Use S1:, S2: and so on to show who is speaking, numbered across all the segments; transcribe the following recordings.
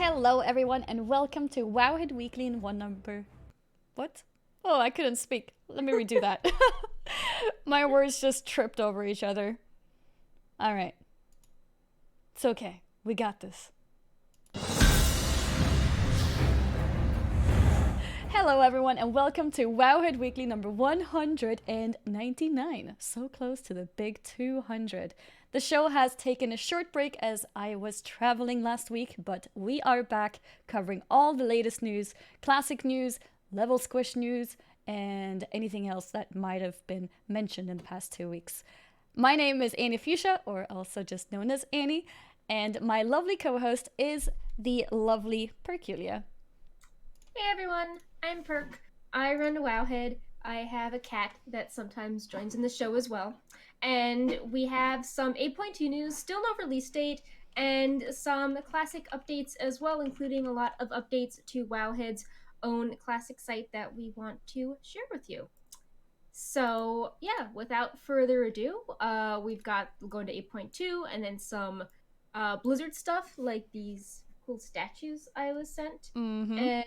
S1: Hello, everyone, and welcome to Wowhead Weekly in one number. What? Oh, I couldn't speak. Let me redo that. My words just tripped over each other. All right. It's okay. We got this. Hello, everyone, and welcome to Wowhead Weekly number 199. So close to the big 200. The show has taken a short break as I was traveling last week, but we are back covering all the latest news, classic news, level squish news, and anything else that might have been mentioned in the past 2 weeks. My name is Annie Fuchsia, or also just known as Annie, and my lovely co-host is the lovely Perculia.
S2: Hey everyone, I'm Perk. I run Wowhead. I have a cat that sometimes joins in the show as well. And we have some 8.2 news, still no release date, and some classic updates as well, including a lot of updates to Wowhead's own classic site that we want to share with you. So, yeah, without further ado, we've got going to 8.2 and then some Blizzard stuff like these cool statues I was sent, and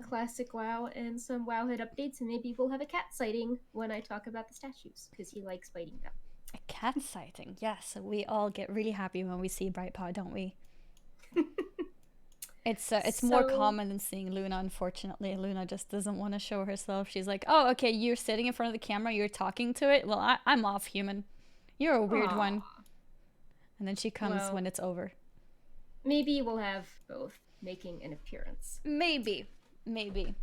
S2: classic WoW and some Wowhead updates, and maybe we'll have a cat sighting when I talk about the statues because he likes biting them.
S1: A cat sighting, yes. We all get really happy when we see Brightpaw, don't we? It's more common than seeing Luna, unfortunately. Luna just doesn't want to show herself. She's like, oh, okay, you're sitting in front of the camera, you're talking to it. Well, I'm off, human. You're a weird one. And then she comes when it's over.
S2: Maybe we'll have both making an appearance.
S1: Maybe. But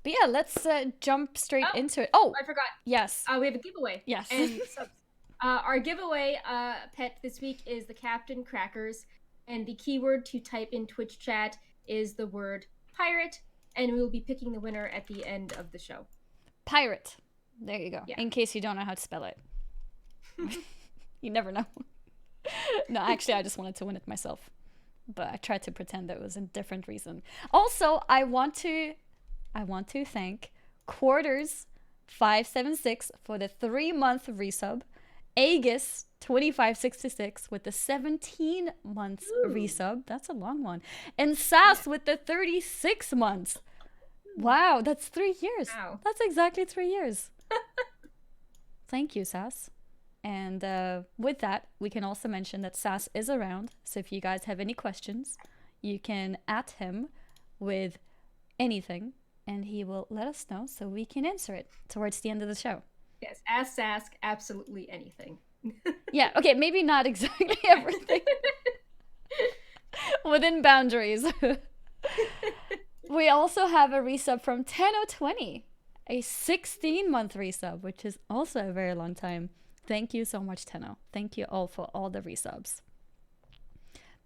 S1: yeah, let's jump straight into it. Oh,
S2: I forgot.
S1: Yes.
S2: We have a giveaway.
S1: Yes.
S2: And our giveaway pet this week is the Captain Crackers, and the keyword to type in Twitch chat is the word pirate, and we will be picking the winner at the end of the show.
S1: Pirate. There you go.
S2: Yeah.
S1: In case you don't know how to spell it. You never know. No, actually, I just wanted to win it myself. But I tried to pretend that it was a different reason. Also, I want to thank Quarters576 for the 3-month resub, Aegis 2566 with the 17 months resub. That's a long one. And Sass with the 36 months. Wow, that's 3 years.
S2: Wow.
S1: That's exactly 3 years. Thank you, Sass. And with that, we can also mention that Sass is around. So if you guys have any questions, you can at him with anything, and he will let us know so we can answer it towards the end of the show.
S2: Yes, ask Sask absolutely anything.
S1: Yeah, okay, maybe not exactly everything. Within boundaries. We also have a resub from 10020, a 16-month resub, which is also a very long time. Thank you so much, Tenno. Thank you all for all the resubs.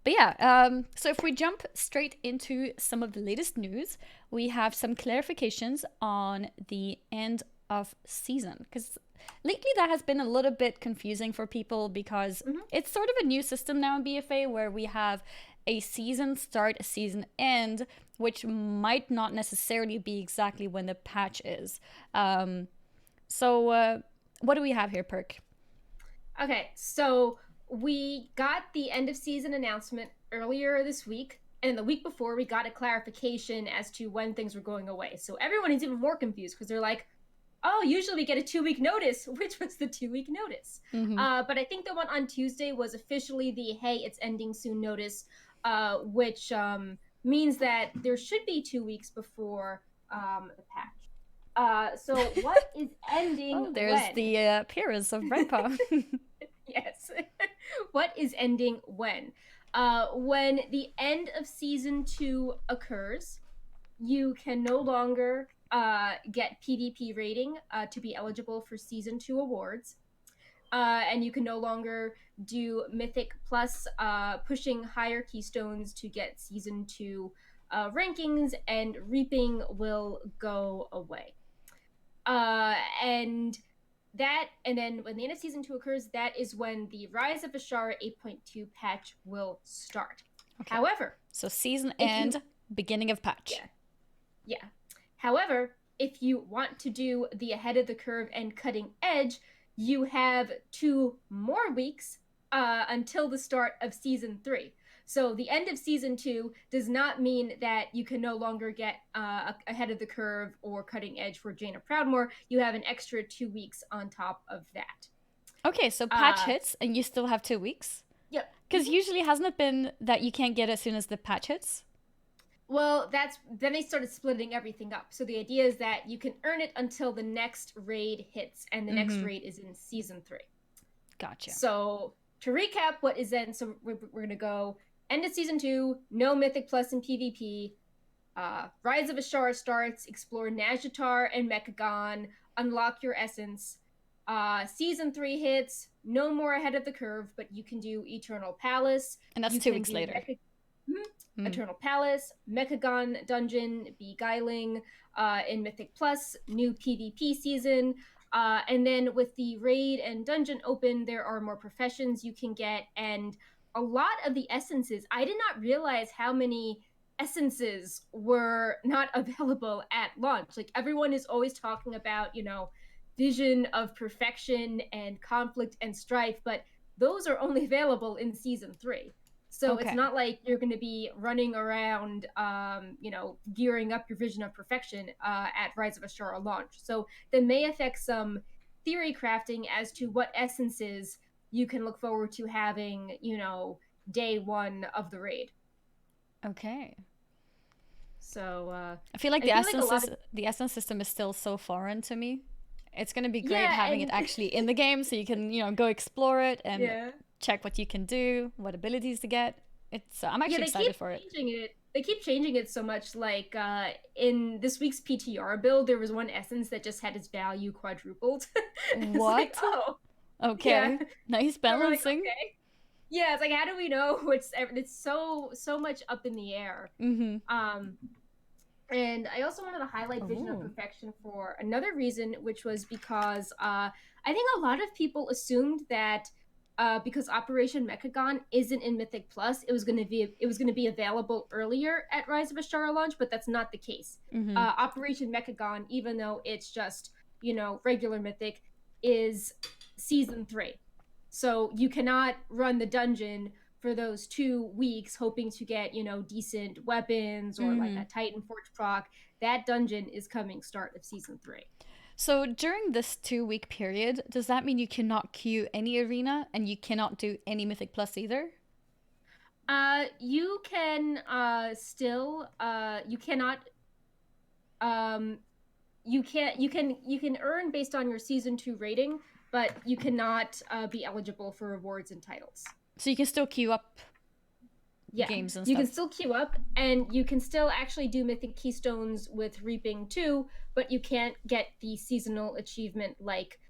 S1: But yeah, so if we jump straight into some of the latest news, we have some clarifications on the end of season. Because lately that has been a little bit confusing for people because it's sort of a new system now in BFA where we have a season start, a season end, which might not necessarily be exactly when the patch is. So what do we have here, Perk?
S2: Okay, so we got the end of season announcement earlier this week, and the week before we got a clarification as to when things were going away. So everyone is even more confused because they're like, oh, usually we get a 2-week notice. Which was the 2-week notice? But I think the one on Tuesday was officially the, hey, it's ending soon notice, which means that there should be 2 weeks before the patch. So what is ending
S1: Oh, there's
S2: when?
S1: the appearance of Brightpaw.
S2: Yes. What is ending when? When the end of season 2 occurs, you can no longer get PvP rating to be eligible for season 2 awards. And you can no longer do Mythic Plus, pushing higher keystones to get season 2 rankings, and reaping will go away. And then when the end of season 2 occurs, that is when the Rise of Ashara 8.2 patch will start. Okay. However,
S1: so season end, beginning of patch.
S2: Yeah. However, if you want to do the ahead of the curve and cutting edge, you have 2 more weeks until the start of season 3. So the end of season 2 does not mean that you can no longer get ahead of the curve or cutting edge for Jaina Proudmoore. You have an extra 2 weeks on top of that.
S1: Okay, so patch hits and you still have 2 weeks?
S2: Yep.
S1: Because usually hasn't it been that you can't get it as soon as the patch hits?
S2: Well, then they started splitting everything up. So the idea is that you can earn it until the next raid hits, and the next raid is in season 3.
S1: Gotcha.
S2: So to recap, what is then? So we're gonna go end of season 2. No Mythic Plus in PvP. Rise of Ashara starts. Explore Nazjatar and Mechagon. Unlock your essence. Season 3 hits. No more ahead of the curve, but you can do Eternal Palace.
S1: And that's 2 weeks later.
S2: Eternal Palace, Mechagon Dungeon, Beguiling in Mythic Plus, new PvP season. And then with the raid and dungeon open, there are more professions you can get. And a lot of the essences, I did not realize how many essences were not available at launch. Like everyone is always talking about, vision of perfection and conflict and strife, but those are only available in season 3. So it's not like you're going to be running around, gearing up your vision of perfection at Rise of Ashara launch. So that may affect some theory crafting as to what essences you can look forward to having, day 1 of the raid.
S1: Okay.
S2: So
S1: I feel like the essence system is still so foreign to me. It's going to be great having it actually in the game, so you can, go explore it and check what you can do, what abilities to get. I'm actually excited for it.
S2: They keep changing it so much. Like in this week's PTR build, there was one essence that just had its value quadrupled.
S1: What?
S2: Like, oh,
S1: okay. Yeah. Nice balancing.
S2: Like, okay. Yeah, it's like, how do we know? It's so much up in the air. And I also wanted to highlight Vision of Perfection for another reason, which was because I think a lot of people assumed that because Operation Mechagon isn't in Mythic Plus, it was going to be available earlier at Rise of Ashara launch, but that's not the case. Operation Mechagon, even though it's just regular Mythic, is season 3, so you cannot run the dungeon for those 2 weeks hoping to get decent weapons or like a Titan Forge proc. That dungeon is coming start of season 3.
S1: So during this 2-week period, does that mean you cannot queue any arena and you cannot do any Mythic Plus either?
S2: You can still you cannot you can earn based on your season 2 rating, but you cannot be eligible for rewards and titles.
S1: So you can still queue up games and stuff.
S2: You can still queue up, and you can still actually do Mythic Keystones with Reaping too, but you can't get the seasonal achievement like,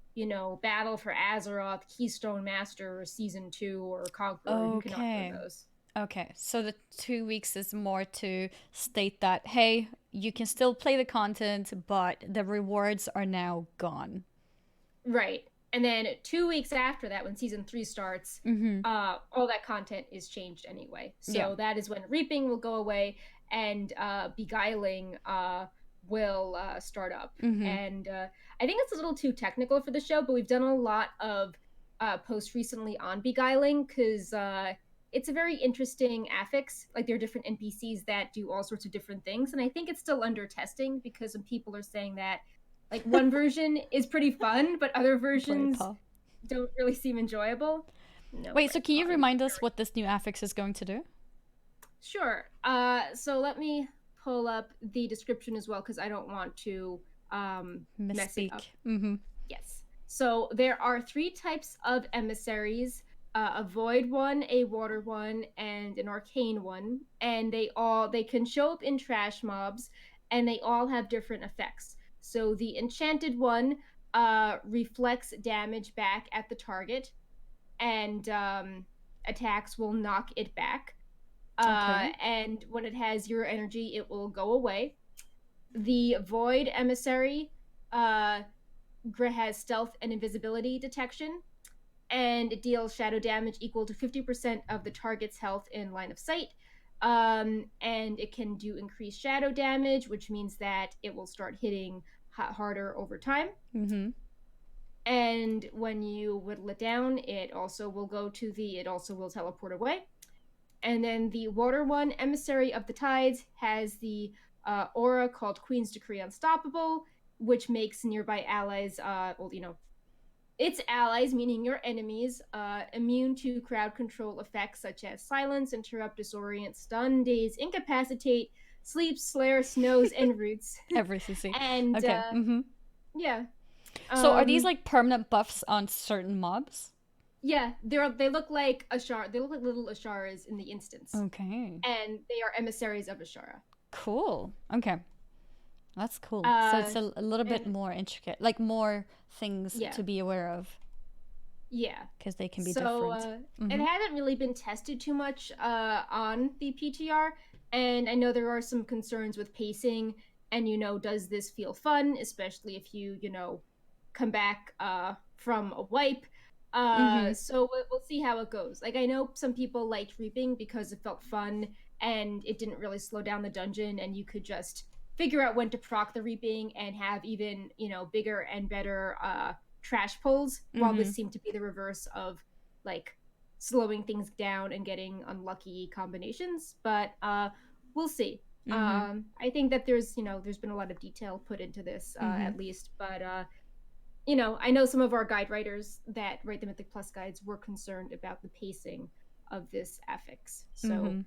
S2: Battle for Azeroth, Keystone Master, or Season 2, or Conqueror.
S1: Okay.
S2: You cannot do those.
S1: Okay, so the 2 weeks is more to state that, hey, you can still play the content, but the rewards are now gone.
S2: Right. And then 2 weeks after that, when season 3 starts, all that content is changed anyway. So that is when Reaping will go away and Beguiling will start up. And I think it's a little too technical for the show, but we've done a lot of posts recently on Beguiling because it's a very interesting affix. Like there are different NPCs that do all sorts of different things. And I think it's still under testing because some people are saying that like one version is pretty fun, but other versions don't really seem enjoyable.
S1: No, wait, so can you remind us what this new affix is going to do?
S2: Sure. So let me pull up the description as well because I don't want to mess it up. Yes. So there are 3 types of emissaries: a void one, a water one, and an arcane one. And they can show up in trash mobs, and they all have different effects. So the enchanted one reflects damage back at the target, and attacks will knock it back. And when it has 0 energy, it will go away. The void emissary has stealth and invisibility detection, and it deals shadow damage equal to 50% of the target's health in line of sight. And it can do increased shadow damage, which means that it will start hitting harder over time. And when you whittle it down, it also will teleport away. And then the water one, Emissary of the Tides, has the aura called Queen's Decree Unstoppable, which makes nearby allies, its allies, meaning your enemies, immune to crowd control effects such as silence, interrupt, disorient, stun, daze, incapacitate, sleep, slare, snows, and roots.
S1: Every CC.
S2: And
S1: Okay.
S2: yeah.
S1: So are these like permanent buffs on certain mobs?
S2: Yeah, they look like Ashara. They look like little Asharas in the instance.
S1: Okay.
S2: And they are emissaries of Ashara.
S1: Cool. Okay. That's cool. So it's a little bit more intricate, like more things to be aware of.
S2: Yeah.
S1: Because they can be different.
S2: It hasn't really been tested too much on the PTR. And I know there are some concerns with pacing. And, does this feel fun? Especially if you, come back from a wipe. So we'll see how it goes. Like, I know some people liked Reaping because it felt fun and it didn't really slow down the dungeon, and you could just figure out when to proc the Reaping and have even, bigger and better trash pulls, while this seemed to be the reverse of, like, slowing things down and getting unlucky combinations. But we'll see. I think that there's been a lot of detail put into this, at least. But I know some of our guide writers that write the Mythic Plus guides were concerned about the pacing of this affix. So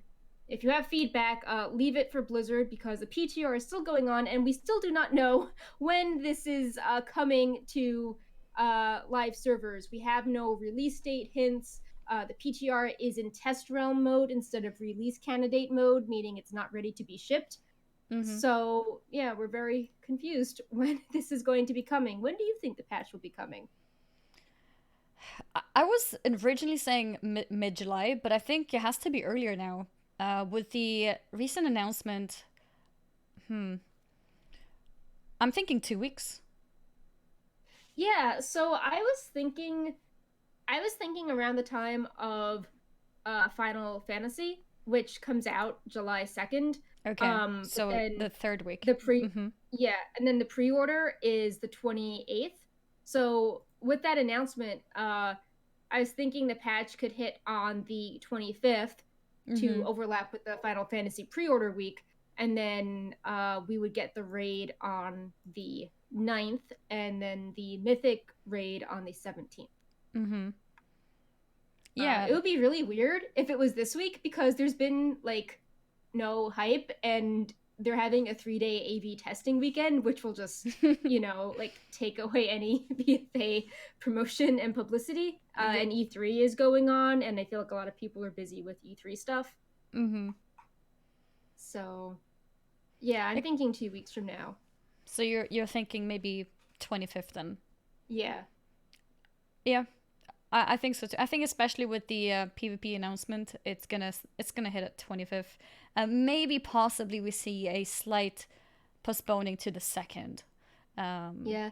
S2: if you have feedback, leave it for Blizzard, because the PTR is still going on, and we still do not know when this is coming to live servers. We have no release date hints. The PTR is in test realm mode instead of release candidate mode, meaning it's not ready to be shipped. So, yeah, we're very confused when this is going to be coming. When do you think the patch will be coming?
S1: I was originally saying mid-July, but I think it has to be earlier now. With the recent announcement, I'm thinking 2 weeks.
S2: Yeah, so I was thinking around the time of Final Fantasy, which comes out July 2nd.
S1: Okay, so the third week.
S2: Yeah, and then the pre-order is the 28th. So with that announcement, I was thinking the patch could hit on the 25th to overlap with the Final Fantasy pre-order week, and then we would get the raid on the 9th, and then the Mythic raid on the 17th.
S1: Yeah,
S2: it would be really weird if it was this week, because there's been like no hype, and they're having a 3-day AV testing weekend, which will just like take away any BFA promotion and publicity. And E3 is going on, and I feel like a lot of people are busy with E3 stuff. So yeah, I'm thinking 2 weeks from now.
S1: So you're thinking maybe 25th then?
S2: Yeah.
S1: I think so too. I think especially with the PvP announcement, it's gonna hit at 25th. Maybe possibly we see a slight postponing to the 2nd.
S2: Yeah,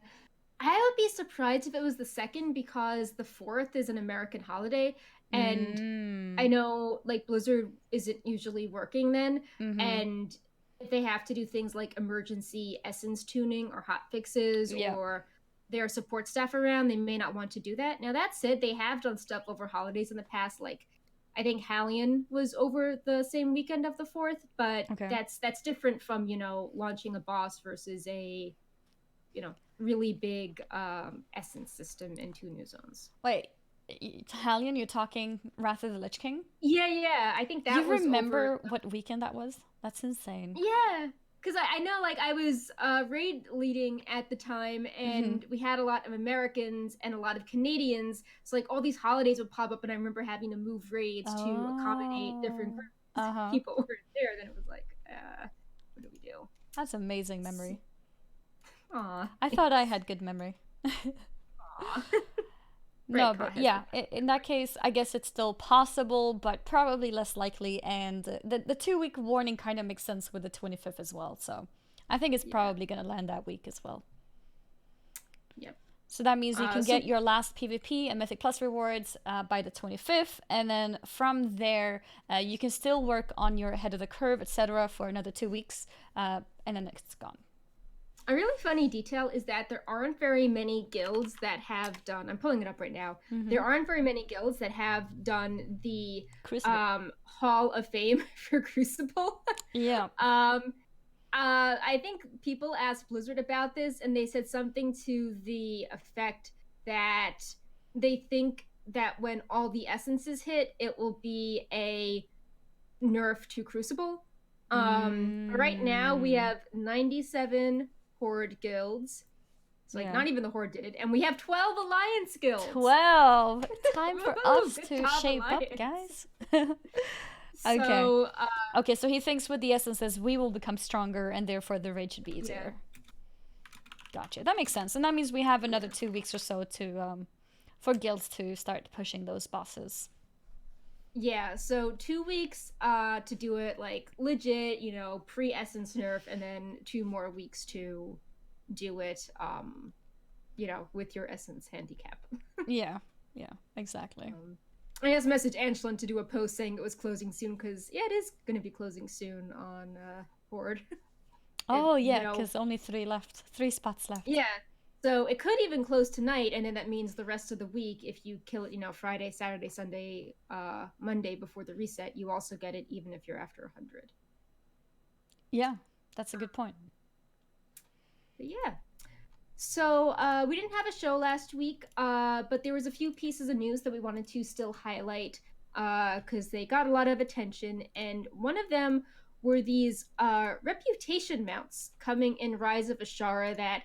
S2: I would be surprised if it was the 2nd, because the 4th is an American holiday, and I know like Blizzard isn't usually working then, and if they have to do things like emergency essence tuning or hot fixes or their support staff around, they may not want to do that. Now, that said, they have done stuff over holidays in the past. Like, I think Hallion was over the same weekend of the 4th, but that's different from, launching a boss versus a, really big essence system in 2 new zones.
S1: Wait, Hallion, you're talking Wrath of the Lich King?
S2: Yeah. I think that was
S1: You remember what weekend that was? That's insane.
S2: Yeah. Because I know, like, I was raid leading at the time, and we had a lot of Americans and a lot of Canadians. So, like, all these holidays would pop up, and I remember having to move raids to accommodate different groups. People weren't there. Then it was like, what do we do?
S1: That's amazing memory.
S2: Aw.
S1: I thought I had good memory.
S2: Aw.
S1: No, but yeah, in that case, I guess it's still possible, but probably less likely. And the 2-week warning kind of makes sense with the 25th as well. So I think it's probably going to land that week as well.
S2: Yep.
S1: So that means you can get your last PvP and Mythic Plus rewards by the 25th. And then from there, you can still work on your ahead of the curve, etc. for another 2 weeks. And then it's gone.
S2: A really funny detail is that there aren't very many guilds that have done. I'm pulling it up right now. There aren't very many guilds that have done the
S1: Crucible.
S2: Hall of Fame for Crucible.
S1: Yeah.
S2: I think people asked Blizzard about this, and they said something to the effect that they think that when all the essences hit, it will be a nerf to Crucible. Right now we have 97 Horde guilds. It's like not even the Horde did it, and we have 12 Alliance guilds.
S1: 12. Time for us to shape
S2: Alliance.
S1: up, guys.
S2: Okay.
S1: So, okay, so he thinks with the essences we will become stronger, and therefore the raid should be easier. Yeah. Gotcha. That makes sense, and that means we have another 2 weeks or so to for guilds to start pushing those bosses.
S2: Yeah, so 2 weeks to do it like legit, pre-essence nerf, and then 2 more weeks to do it with your essence handicap.
S1: Yeah, exactly.
S2: I just messaged Angelin to do a post saying it was closing soon, because it is going to be closing soon on Horde.
S1: Oh, yeah, because only 3 spots left.
S2: Yeah, so it could even close tonight, and then that means the rest of the week, if you kill it, Friday, Saturday, Sunday, Monday before the reset, you also get it even if you're after 100.
S1: Yeah, that's a good point.
S2: But yeah. So we didn't have a show last week, but there was a few pieces of news that we wanted to still highlight because they got a lot of attention, and one of them were these reputation mounts coming in Rise of Ashara that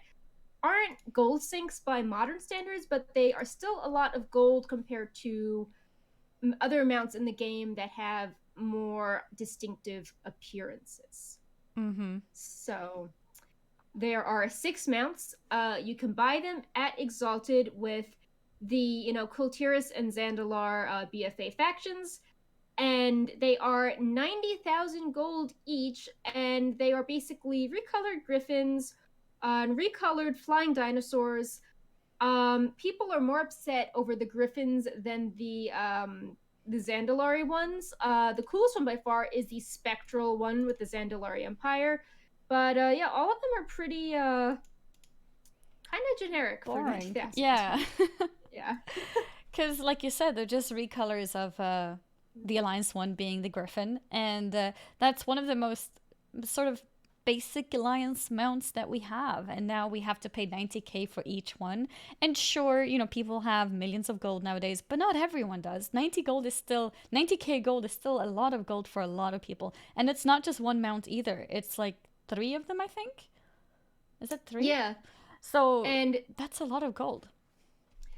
S2: aren't gold sinks by modern standards, but they are still a lot of gold compared to other mounts in the game that have more distinctive appearances. So there are 6 mounts. You can buy them at Exalted with the, Kultiris and Zandalar BFA factions, and they are 90,000 gold each, and they are basically recolored griffins and recolored flying dinosaurs. People are more upset over the griffins than the Zandalari ones. The coolest one by far is the spectral one with the Zandalari Empire. But yeah, all of them are pretty kind of generic.
S1: Boring.
S2: For
S1: yeah.
S2: Yeah.
S1: Because, like you said, they're just recolors of the Alliance one being the Griffin. And that's one of the most sort of basic Alliance mounts that we have. And now we have to pay 90k for each one. And sure, people have millions of gold nowadays, but not everyone does. 90k gold is still a lot of gold for a lot of people. And it's not just one mount either. It's like 3 of them, I think. Is it 3?
S2: Yeah.
S1: So, and that's a lot of gold.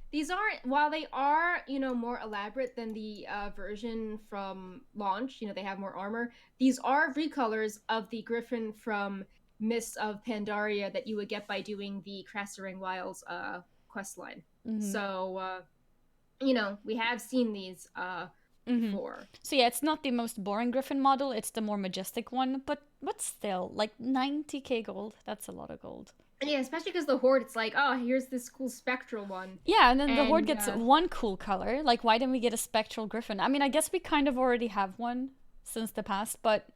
S2: These aren't, while they are, more elaborate than the version from launch, they have more armor, these are recolors of the Griffin from Mists of Pandaria that you would get by doing the Krasserang Wilds questline. So, we have seen these before.
S1: So yeah, it's not the most boring Griffin model, it's the more majestic one, but still, like 90k gold, that's a lot of gold.
S2: Yeah, especially because the Horde, it's like, oh, here's this cool spectral one.
S1: Yeah, and then the Horde gets one cool color. Like, why didn't we get a spectral Griffin? I mean, I guess we kind of already have one since the past, but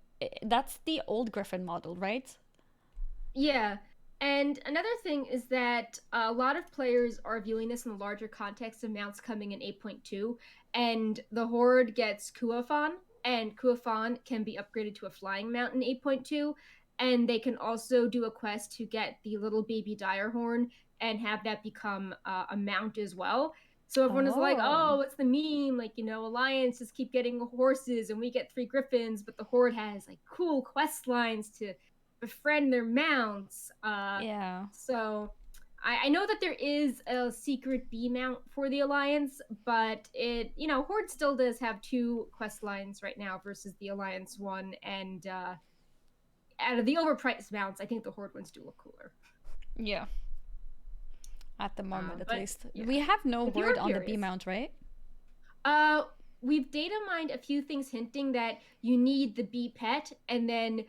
S1: that's the old Griffin model, right?
S2: Yeah, and another thing is that a lot of players are viewing this in the larger context of mounts coming in 8.2, and the Horde gets Kuafan, and Kuafan can be upgraded to a flying mount in 8.2, and they can also do a quest to get the little baby Direhorn and have that become a mount as well. So everyone is like, oh, what's the meme? Like, alliances keep getting horses and we get 3 griffins, but the Horde has like cool quest lines to befriend their mounts.
S1: Yeah.
S2: So I know that there is a secret B mount for the Alliance, but it, Horde still does have 2 quest lines right now versus the Alliance one, and out of the overpriced mounts, I think the Horde ones do look cooler.
S1: Yeah. At the moment, at least. Yeah. We have no word on the B mount, right?
S2: We've data mined a few things hinting that you need the B pet, and then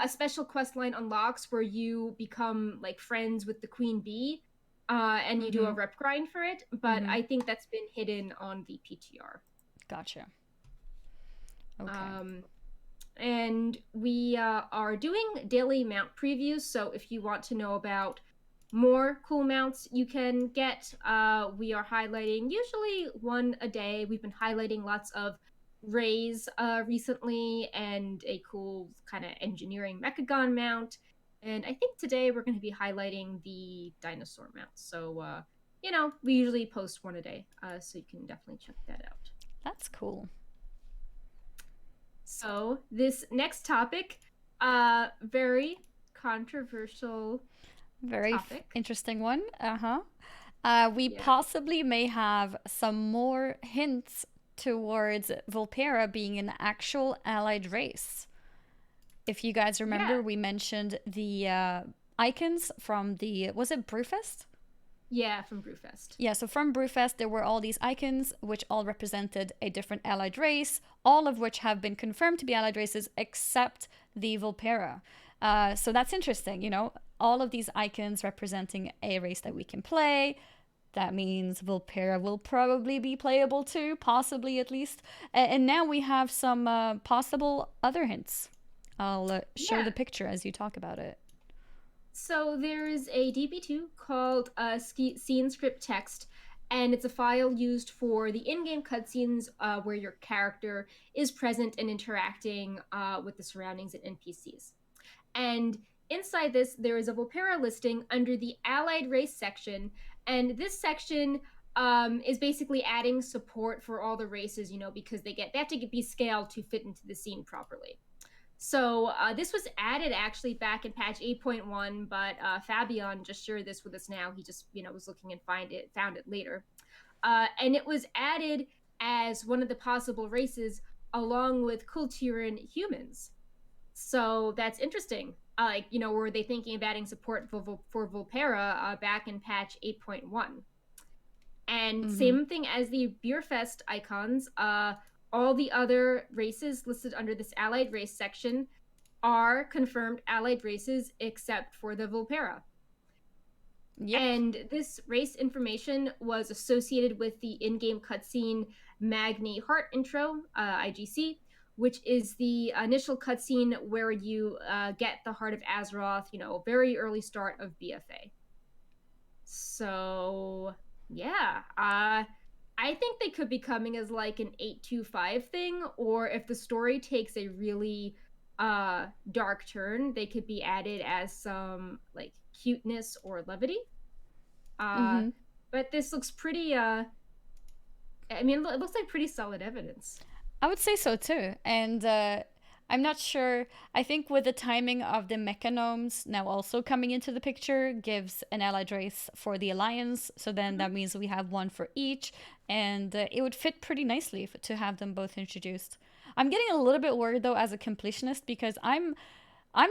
S2: a special quest line unlocks where you become like friends with the queen bee, and you do a rep grind for it. But I think that's been hidden on the PTR.
S1: Gotcha. Okay.
S2: and we are doing daily mount previews. So if you want to know about more cool mounts you can get, we are highlighting usually one a day. We've been highlighting lots of rays recently, and a cool kind of engineering mechagon mount. And I think today we're going to be highlighting the dinosaur mount. So, we usually post one a day, so you can definitely check that out.
S1: That's cool.
S2: So this next topic, very controversial
S1: Very
S2: topic.
S1: interesting one. We
S2: Yeah.
S1: possibly may have some more hints towards Vulpera being an actual allied race. If you guys remember,
S2: Yeah.
S1: we mentioned the icons from the, was it Brewfest?
S2: Yeah, from Brewfest.
S1: Yeah, so from Brewfest, there were all these icons which all represented a different allied race, all of which have been confirmed to be allied races except the Vulpera. So that's interesting, you know, all of these icons representing a race that we can play. That means Vulpera will probably be playable too, possibly at least. And now we have some possible other hints. I'll show
S2: Yeah.
S1: the picture as you talk about it.
S2: So there's a DB2 called Scene Script Text, and it's a file used for the in-game cutscenes where your character is present and interacting with the surroundings and NPCs. And inside this, there is a Vulpera listing under the Allied Race section, and this section is basically adding support for all the races, because they have to be scaled to fit into the scene properly. So this was added actually back in patch 8.1, but Fabian just shared this with us now. He just was looking and found it later, and it was added as one of the possible races along with Kulturen humans. So that's interesting. Were they thinking of adding support for Vulpera back in patch 8.1? And same thing as the Beerfest icons. All the other races listed under this allied race section are confirmed allied races except for the Vulpera.
S1: Yep.
S2: And this race information was associated with the in-game cutscene Magni Heart intro, IGC, which is the initial cutscene where you get the Heart of Azeroth, very early start of BFA. So, yeah, I think they could be coming as like an 825 thing, or if the story takes a really dark turn, they could be added as some like cuteness or levity. But this looks pretty it looks like pretty solid evidence.
S1: I would say so too. And I'm not sure. I think with the timing of the mechanomes now also coming into the picture gives an allied race for the alliance. So then that means we have one for each. And it would fit pretty nicely to have them both introduced. I'm getting a little bit worried though as a completionist because I'm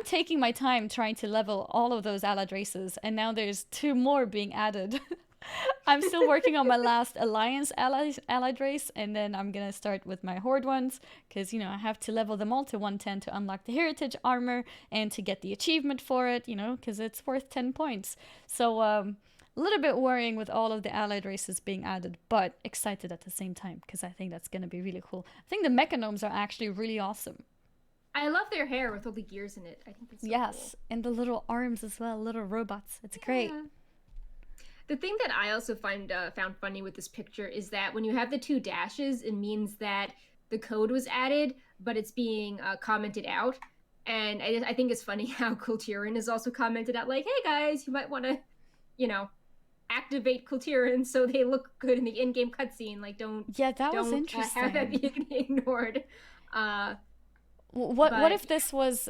S1: taking my time trying to level all of those allied races, and now there's two more being added. I'm still working on my last alliance allied race, and then I'm gonna start with my horde ones because I have to level them all to 110 to unlock the heritage armor and to get the achievement for it. Because it's worth 10 points. So a little bit worrying with all of the allied races being added, but excited at the same time because I think that's gonna be really cool. I think the mechanomes are actually really awesome.
S2: I love their hair with all the gears in it. I think it's so
S1: yes,
S2: cool.
S1: And the little arms as well, little robots. It's great.
S2: The thing that I also found funny with this picture is that when you have the two dashes, it means that the code was added, but it's being commented out. And I think it's funny how Kulturen is also commented out, like, "Hey guys, you might want to, activate Kulturen so they look good in the in-game cutscene. Like, don't
S1: was interesting.
S2: Have that be ignored."
S1: What if this was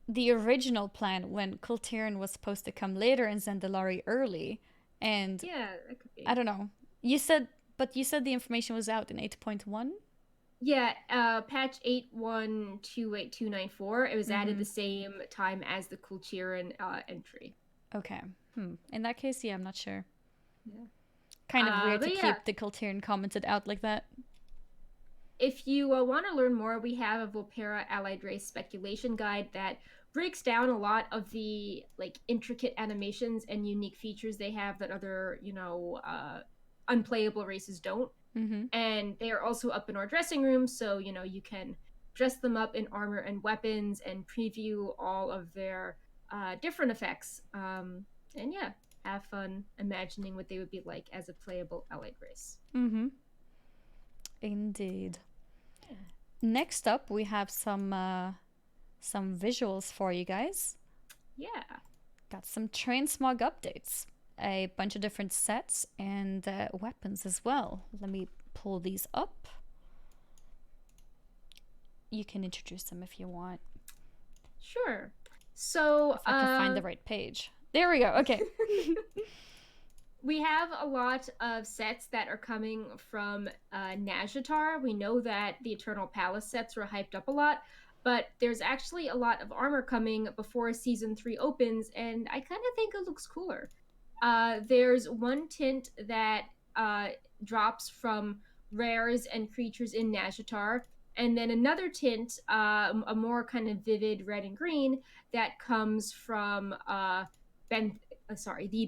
S1: the original plan when Kulturen was supposed to come later and Zendalari early? And
S2: yeah, that could be.
S1: I don't know. You said the information was out in 8.1?
S2: Yeah, patch 8.1.28294. It was added the same time as the Kulturen entry.
S1: Okay. In that case, yeah, I'm not sure.
S2: Yeah.
S1: Kind of weird to keep the Kulturen commented out like that.
S2: If you want to learn more, we have a Vulpera allied race speculation guide that breaks down a lot of the like intricate animations and unique features they have that other unplayable races don't. And they are also up in our dressing room, so you can dress them up in armor and weapons and preview all of their different effects. And yeah, have fun imagining what they would be like as a playable allied race.
S1: Mm-hmm. Indeed. Next up, we have some visuals for you guys.
S2: Yeah.
S1: Got some transmog updates, a bunch of different sets and weapons as well. Let me pull these up. You can introduce them if you want.
S2: Sure. So
S1: if I can find the right page. There we go. Okay.
S2: We have a lot of sets that are coming from Nazjatar. We know that the Eternal Palace sets were hyped up a lot, but there's actually a lot of armor coming before Season 3 opens, and I kind of think it looks cooler. There's one tint that drops from rares and creatures in Nazjatar, and then another tint, a more kind of vivid red and green, that comes from the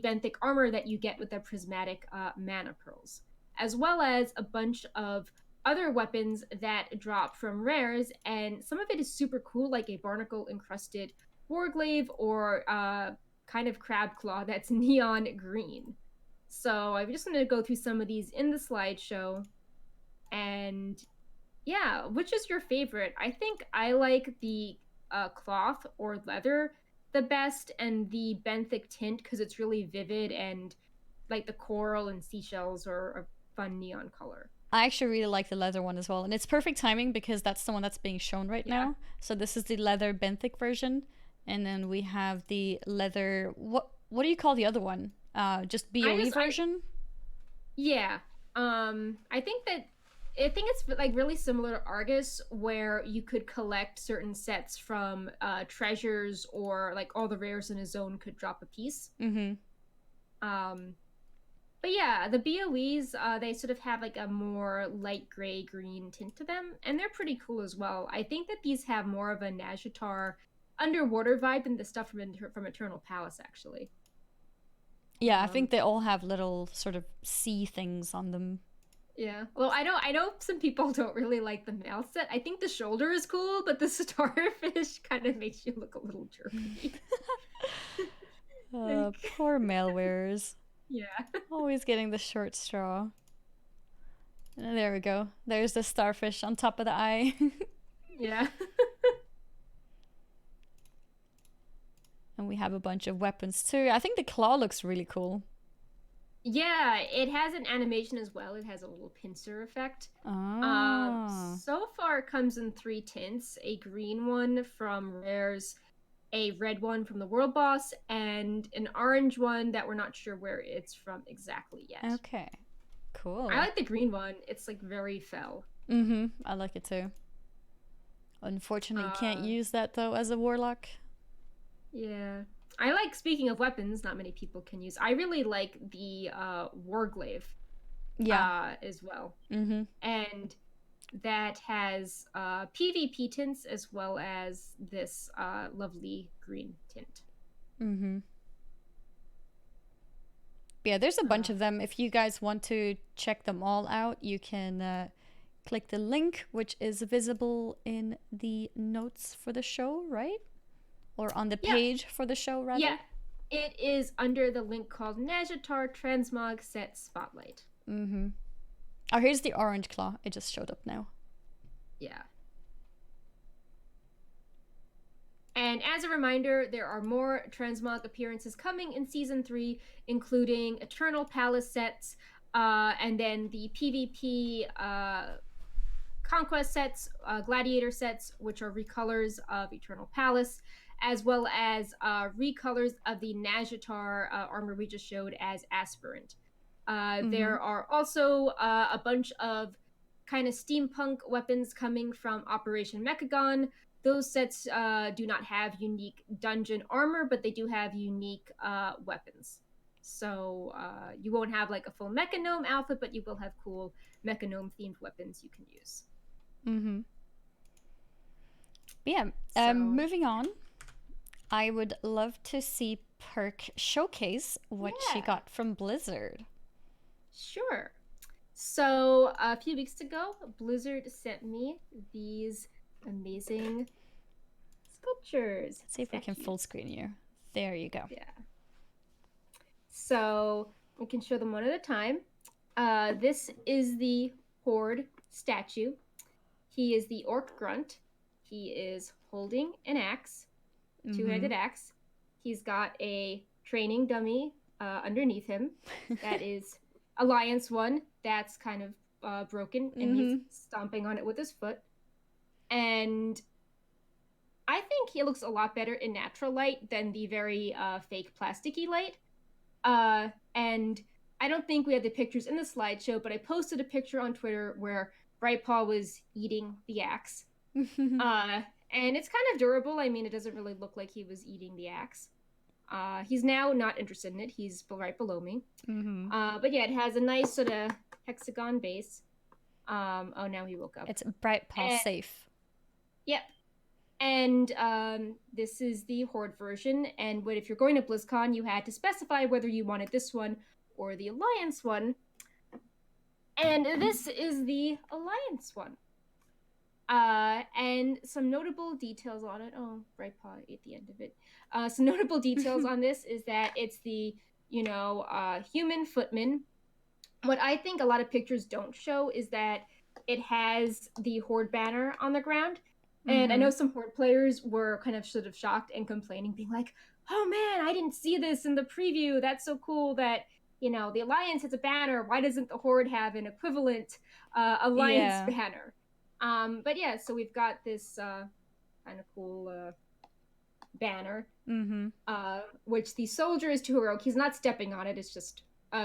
S2: benthic armor that you get with the prismatic mana pearls, as well as a bunch of other weapons that drop from rares, and some of it is super cool, like a barnacle encrusted warglaive or kind of crab claw that's neon green. So I'm just going to go through some of these in the slideshow. And yeah, which is your favorite? I think I like the cloth or leather the best, and the benthic tint because it's really vivid, and like the coral and seashells are a fun neon color.
S1: I actually really like the leather one as well, and it's perfect timing because that's the one that's being shown right now. So this is the leather benthic version, and then we have the leather. What do you call the other one? Just BOE version.
S2: I think it's like really similar to Argus, where you could collect certain sets from treasures, or like all the rares in a zone could drop a piece.
S1: Mm-hmm.
S2: But yeah, the BOEs, they sort of have like a more light gray green tint to them, and they're pretty cool as well. I think that these have more of a Nazjatar underwater vibe than the stuff from Eternal Palace, actually.
S1: Yeah, I think they all have little sort of sea things on them.
S2: Yeah. Well, I know some people don't really like the male set. I think the shoulder is cool, but the starfish kind of makes you look a little jerky.
S1: Poor male wearers.
S2: Yeah.
S1: Always getting the short straw. There we go. There's the starfish on top of the eye.
S2: Yeah.
S1: And we have a bunch of weapons too. I think the claw looks really cool.
S2: Yeah, it has an animation as well. It has a little pincer effect.
S1: Oh.
S2: So far it comes in 3 tints. A green one from rares, a red one from the world boss, and an orange one that we're not sure where it's from exactly yet.
S1: Okay. Cool.
S2: I like the green one. It's like very fell.
S1: Mm-hmm. I like it too. Unfortunately, you can't use that though as a warlock.
S2: Yeah. I like, speaking of weapons, not many people can use. I really like the warglaive.
S1: Yeah.
S2: As well.
S1: Mm-hmm.
S2: And that has PvP tints as well as this lovely green tint.
S1: Mm-hmm. Yeah, there's a bunch of them. If you guys want to check them all out, you can click the link, which is visible in the notes for the show, right? Or on the page for the show, rather?
S2: Yeah, it is under the link called Nazjatar Transmog Set Spotlight.
S1: Mm-hmm. Oh, here's the orange claw. It just showed up now.
S2: Yeah. And as a reminder, there are more transmog appearances coming in Season 3, including Eternal Palace sets, and then the PvP Conquest sets, Gladiator sets, which are recolors of Eternal Palace, as well as recolors of the Nazjatar armor we just showed as Aspirant. There are also a bunch of kind of steampunk weapons coming from Operation Mechagon. Those sets do not have unique dungeon armor, but they do have unique weapons. So you won't have like a full Mechanome outfit, but you will have cool Mechanome themed weapons you can use.
S1: Mm-hmm. Yeah. Moving on. I would love to see Perk showcase what she got from Blizzard.
S2: Sure. So a few weeks ago, Blizzard sent me these amazing sculptures.
S1: Let's see if we can full screen you. There you go.
S2: Yeah. So we can show them one at a time. This is the Horde statue. He is the orc grunt. He is holding an axe, two-handed axe. He's got a training dummy underneath him. That is Alliance one. That's kind of broken, and he's stomping on it with his foot. And I think he looks a lot better in natural light than the very fake plasticky light. And I don't think we had the pictures in the slideshow, but I posted a picture on Twitter where Brightpaw was eating the axe. And it's kind of durable. I mean, it doesn't really look like he was eating the axe. He's now not interested in it. He's right below me. But yeah, it has a nice sort of hexagon base. Oh, now he woke up.
S1: It's Brightpaw safe.
S2: Yep. And this is the Horde version. And if you're going to BlizzCon, you had to specify whether you wanted this one or the Alliance one. And this is the Alliance one. And some notable details on it. Oh, Brightpaw ate the end of it. Some notable details on this is that it's the, human footman. What I think a lot of pictures don't show is that it has the Horde banner on the ground. And I know some Horde players were kind of sort of shocked and complaining, being like, oh man, I didn't see this in the preview. That's so cool that, the Alliance has a banner. Why doesn't the Horde have an equivalent Alliance banner? But yeah, so we've got this kind of cool banner, which the soldier is too heroic. He's not stepping on it. It's just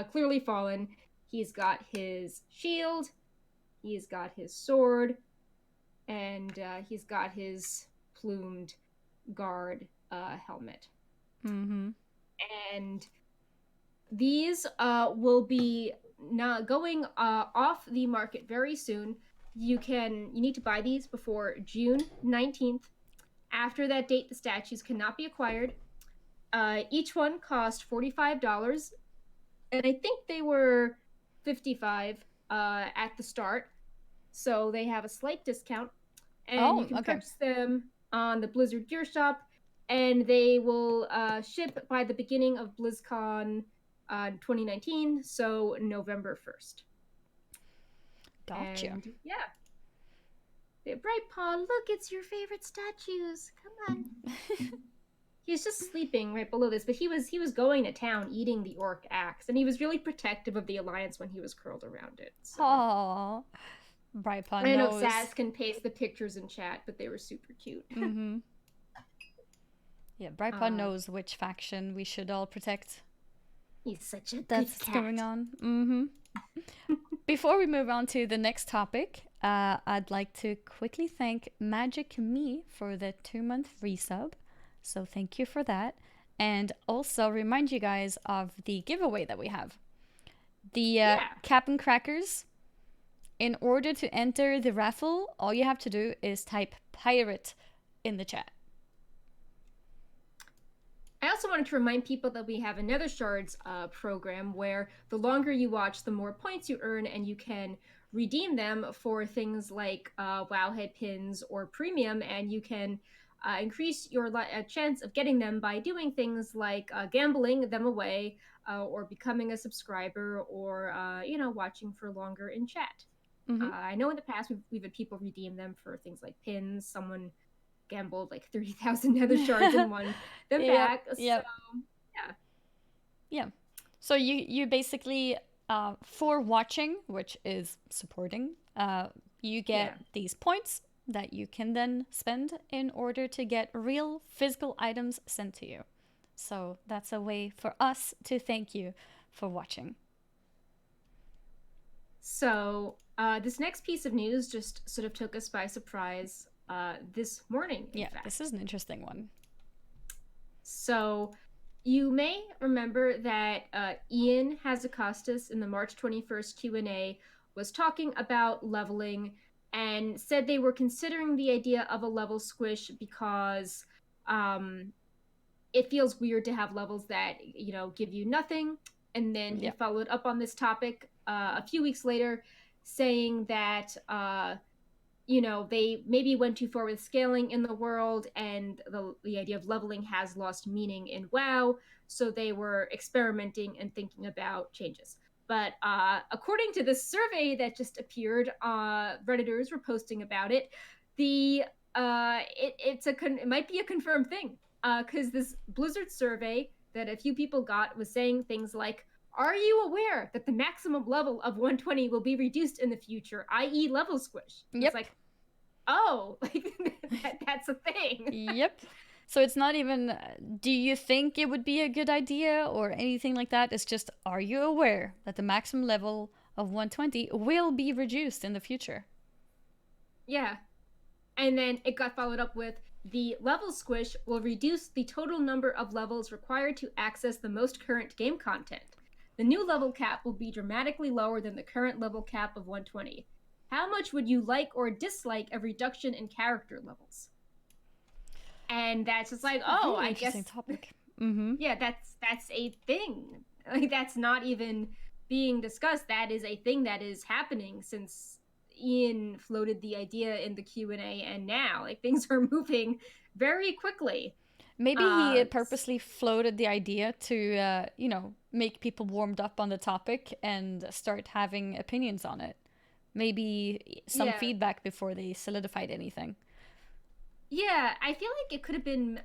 S2: clearly fallen. He's got his shield. He's got his sword. And he's got his plumed guard helmet. And these will be not going off the market very soon. You need to buy these before June 19th. After that date, the statues cannot be acquired. Each one cost $45, and I think they were $55 at the start. So they have a slight discount. And you can purchase them on the Blizzard Gear Shop, and they will ship by the beginning of BlizzCon 2019, so November 1st.
S1: Gotcha.
S2: And yeah. Brightpaw, look, it's your favorite statues. Come on. He's just sleeping right below this, but he was going to town eating the orc axe, and he was really protective of the Alliance when he was curled around it. So.
S1: Aww. Brightpaw knows.
S2: I know Saz can paste the pictures in chat, but they were super cute.
S1: Yeah, Brightpaw knows which faction we should all protect.
S2: He's such a good
S1: That's
S2: cat.
S1: going on. Before we move on to the next topic, I'd like to quickly thank Magic Me for the 2-month resub. So thank you for that. And also remind you guys of the giveaway that we have. The Cap'n Crackers. In order to enter the raffle, all you have to do is type pirate in the chat.
S2: I also wanted to remind people that we have another Shards program where the longer you watch, the more points you earn, and you can redeem them for things like Wowhead pins or premium, and you can increase your chance of getting them by doing things like gambling them away or becoming a subscriber or, watching for longer in chat. I know in the past we've had people redeem them for things like pins. Someone gambled like 30,000 nether shards and won them back.
S1: Yep.
S2: So,
S1: yeah. So you basically, for watching, which is supporting, you get these points that you can then spend in order to get real physical items sent to you. So that's a way for us to thank you for watching.
S2: So this next piece of news just sort of took us by surprise this morning. In fact.
S1: This is an interesting one.
S2: So you may remember that Ian Hazacostas in the March 21st Q&A was talking about leveling and said they were considering the idea of a level squish because it feels weird to have levels that, give you nothing. And then he followed up on this topic a few weeks later saying that, they maybe went too far with scaling in the world, and the idea of leveling has lost meaning in WoW. So they were experimenting and thinking about changes. But according to this survey that just appeared, Redditors were posting about it. It might be a confirmed thing, because this Blizzard survey that a few people got was saying things like, "Are you aware that the maximum level of 120 will be reduced in the future, i.e., level squish?"
S1: Yep.
S2: It's like, oh, like that's a thing.
S1: Yep. So it's not even, do you think it would be a good idea or anything like that? It's just, are you aware that the maximum level of 120 will be reduced in the future?
S2: Yeah. And then it got followed up with, the level squish will reduce the total number of levels required to access the most current game content. The new level cap will be dramatically lower than the current level cap of 120. How much would you like or dislike a reduction in character levels? And that's just like, oh,
S1: really
S2: I
S1: interesting
S2: guess
S1: topic. Mm-hmm.
S2: yeah, that's a thing. Like, that's not even being discussed. That is a thing that is happening since Ian floated the idea in the Q&A, and now like things are moving very quickly.
S1: Maybe he purposely floated the idea to, make people warmed up on the topic and start having opinions on it. Maybe some
S2: Yeah.
S1: feedback before they solidified anything.
S2: Yeah, I feel like it could have been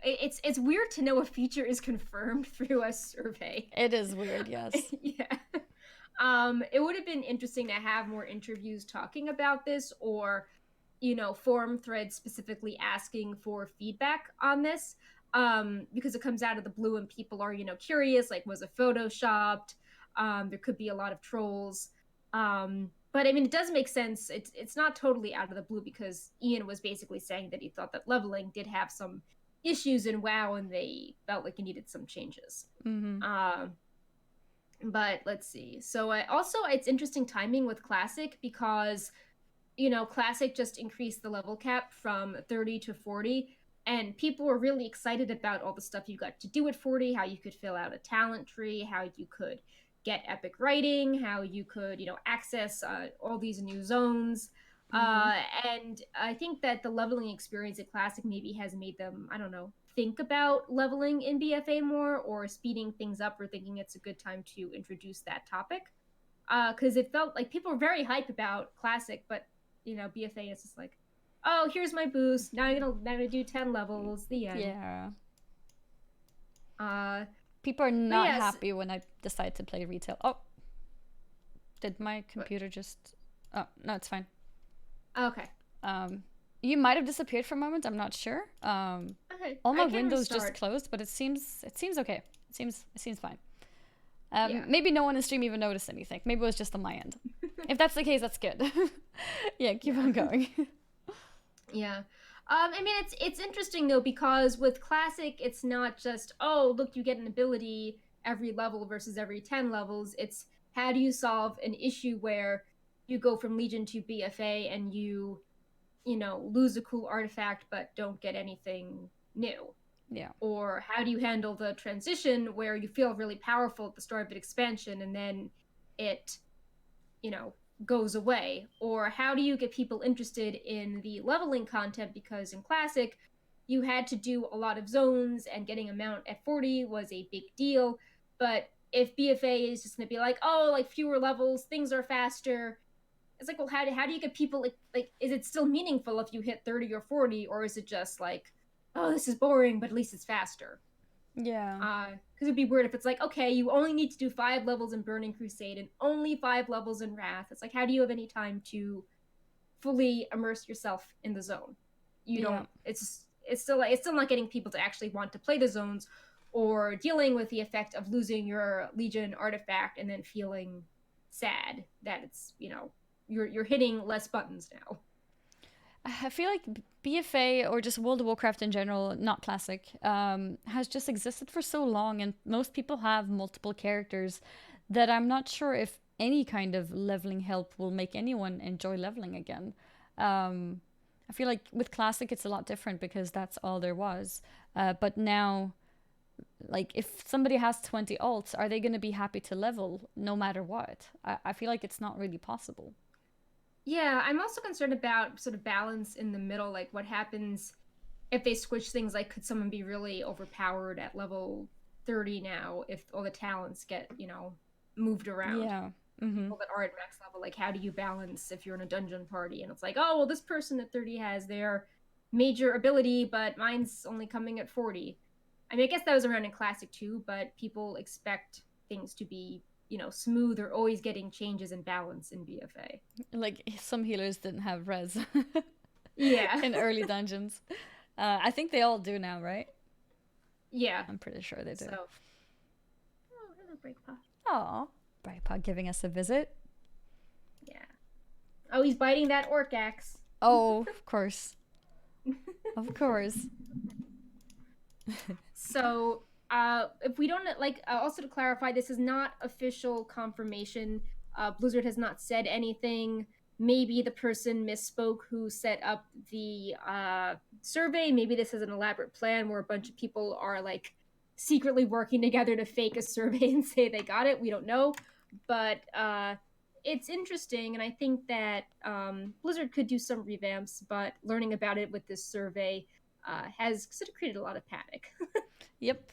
S2: it's weird to know a feature is confirmed through a survey.
S1: It is weird, yes.
S2: Yeah. It would have been interesting to have more interviews talking about this, or forum threads specifically asking for feedback on this, because it comes out of the blue and people are curious, like, was it photoshopped? There could be a lot of trolls, but I mean, it does make sense. It's not totally out of the blue, because Ian was basically saying that he thought that leveling did have some issues in WoW and they felt like it needed some changes.
S1: Mm-hmm.
S2: But let's see. So also, it's interesting timing with Classic, because Classic just increased the level cap from 30 to 40, and people were really excited about all the stuff you got to do at 40, how you could fill out a talent tree, how you could get epic writing, how you could access all these new zones. And I think that the leveling experience at Classic maybe has made them, I don't know, think about leveling in BFA more, or speeding things up, or thinking it's a good time to introduce that topic. Because it felt like people were very hype about Classic, but BFA is just like, oh, here's my boost. Now I'm gonna do 10 levels. The end.
S1: Yeah. People are not happy when I decide to play retail. Oh, did my computer just? Oh no, it's fine.
S2: Okay.
S1: You might have disappeared for a moment. I'm not sure.
S2: Okay.
S1: All my windows just closed, but it seems okay. It seems fine. Maybe no one in stream even noticed anything. Maybe it was just on my end. If that's the case, that's good. Yeah, keep on going.
S2: Yeah. I mean, it's interesting though, because with Classic, it's not just, oh, look, you get an ability every level versus every 10 levels. It's, how do you solve an issue where you go from Legion to BFA and you lose a cool artifact but don't get anything new?
S1: Yeah.
S2: Or how do you handle the transition where you feel really powerful at the start of an expansion and then it goes away? Or how do you get people interested in the leveling content? Because in Classic, you had to do a lot of zones, and getting a mount at 40 was a big deal. But if BFA is just going to be like, oh, like, fewer levels, things are faster, it's like, well, how do you get people, like, is it still meaningful if you hit 30 or 40, or is it just like, oh, this is boring, but at least it's faster?
S1: Yeah.
S2: Because it'd be weird if it's like, okay, you only need to do 5 levels in Burning Crusade and only 5 levels in Wrath. It's like, how do you have any time to fully immerse yourself in the zone? You don't. It's still not getting people to actually want to play the zones, or dealing with the effect of losing your Legion artifact and then feeling sad that it's you're hitting less buttons now.
S1: I feel like BFA, or just World of Warcraft in general, not Classic, has just existed for so long, and most people have multiple characters, that I'm not sure if any kind of leveling help will make anyone enjoy leveling again. I feel like with Classic it's a lot different, because that's all there was. But now, like, if somebody has 20 alts, are they going to be happy to level no matter what? I feel like it's not really possible.
S2: Yeah, I'm also concerned about sort of balance in the middle, like what happens if they squish things, like could someone be really overpowered at level 30 now if all the talents get, moved around?
S1: Yeah. Mm-hmm.
S2: People that are at max level, like how do you balance if you're in a dungeon party and it's like, oh well, this person at 30 has their major ability, but mine's only coming at 40. I mean, I guess that was around in classic too, but people expect things to be, smooth or always getting changes in balance in BFA.
S1: Like some healers didn't have res
S2: Yeah.
S1: in early dungeons. I think they all do now, right?
S2: Yeah.
S1: I'm pretty sure they do.
S2: So, oh, hello, Breakpaw.
S1: Aw, Brightpod giving us a visit.
S2: Yeah. Oh, he's biting that orc axe.
S1: Oh, of course. Of course.
S2: So, if we don't also to clarify, this is not official confirmation. Blizzard has not said anything. Maybe the person misspoke who set up the survey. Maybe this is an elaborate plan where a bunch of people are like secretly working together to fake a survey and say they got it. We don't know, but it's interesting, and I think that Blizzard could do some revamps. But learning about it with this survey has sort of created a lot of panic.
S1: Yep.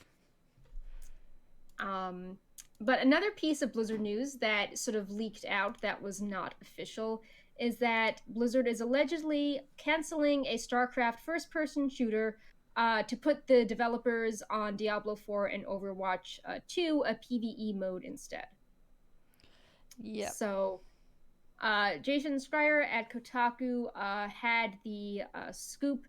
S2: But another piece of Blizzard news that sort of leaked out that was not official is that Blizzard is allegedly canceling a StarCraft first person shooter to put the developers on Diablo 4 and Overwatch 2 a PvE mode instead.
S1: Yeah.
S2: So, Jason Schreier at Kotaku had the scoop,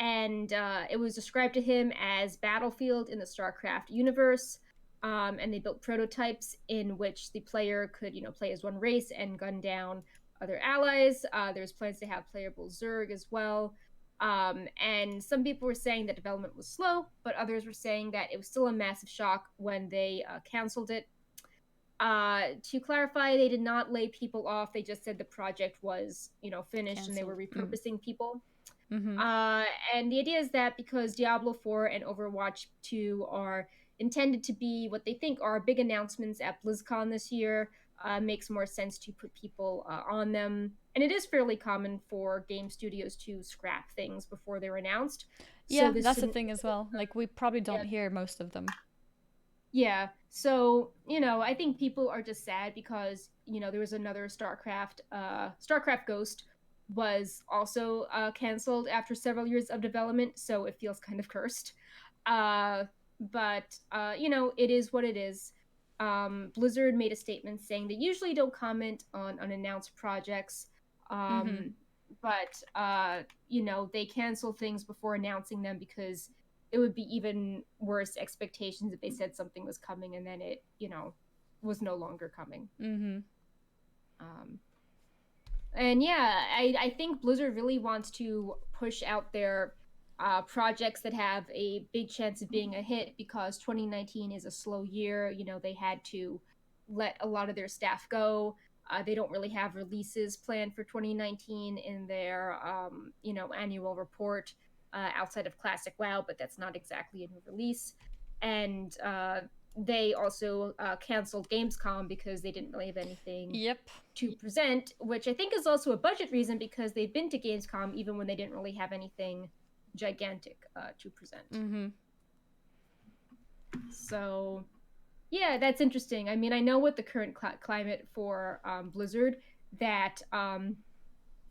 S2: and it was described to him as Battlefield in the StarCraft universe. And they built prototypes in which the player could, play as one race and gun down other allies. There's plans to have playable Zerg as well. And some people were saying that development was slow, but others were saying that it was still a massive shock when they canceled it. To clarify, they did not lay people off. They just said the project was, finished canceled. And they were repurposing people.
S1: Mm-hmm.
S2: And the idea is that because Diablo 4 and Overwatch 2 are intended to be what they think are big announcements at BlizzCon this year, makes more sense to put people on them. And it is fairly common for game studios to scrap things before they're announced.
S1: Yeah, so that's the thing as well. Like, we probably don't hear most of them.
S2: Yeah. So, I think people are just sad because, there was another StarCraft, StarCraft Ghost was also canceled after several years of development. So it feels kind of cursed. But it is what it is. Blizzard made a statement saying they usually don't comment on unannounced projects. But they cancel things before announcing them because it would be even worse expectations if they said something was coming and then it, was no longer coming. And yeah, I think Blizzard really wants to push out their projects that have a big chance of being a hit because 2019 is a slow year. They had to let a lot of their staff go. They don't really have releases planned for 2019 in their, annual report outside of Classic WoW, but that's not exactly a new release. And they also canceled Gamescom because they didn't really have anything to present, which I think is also a budget reason because they've been to Gamescom even when they didn't really have anything gigantic to present. So yeah, that's interesting. I mean, I know with the current climate for Blizzard that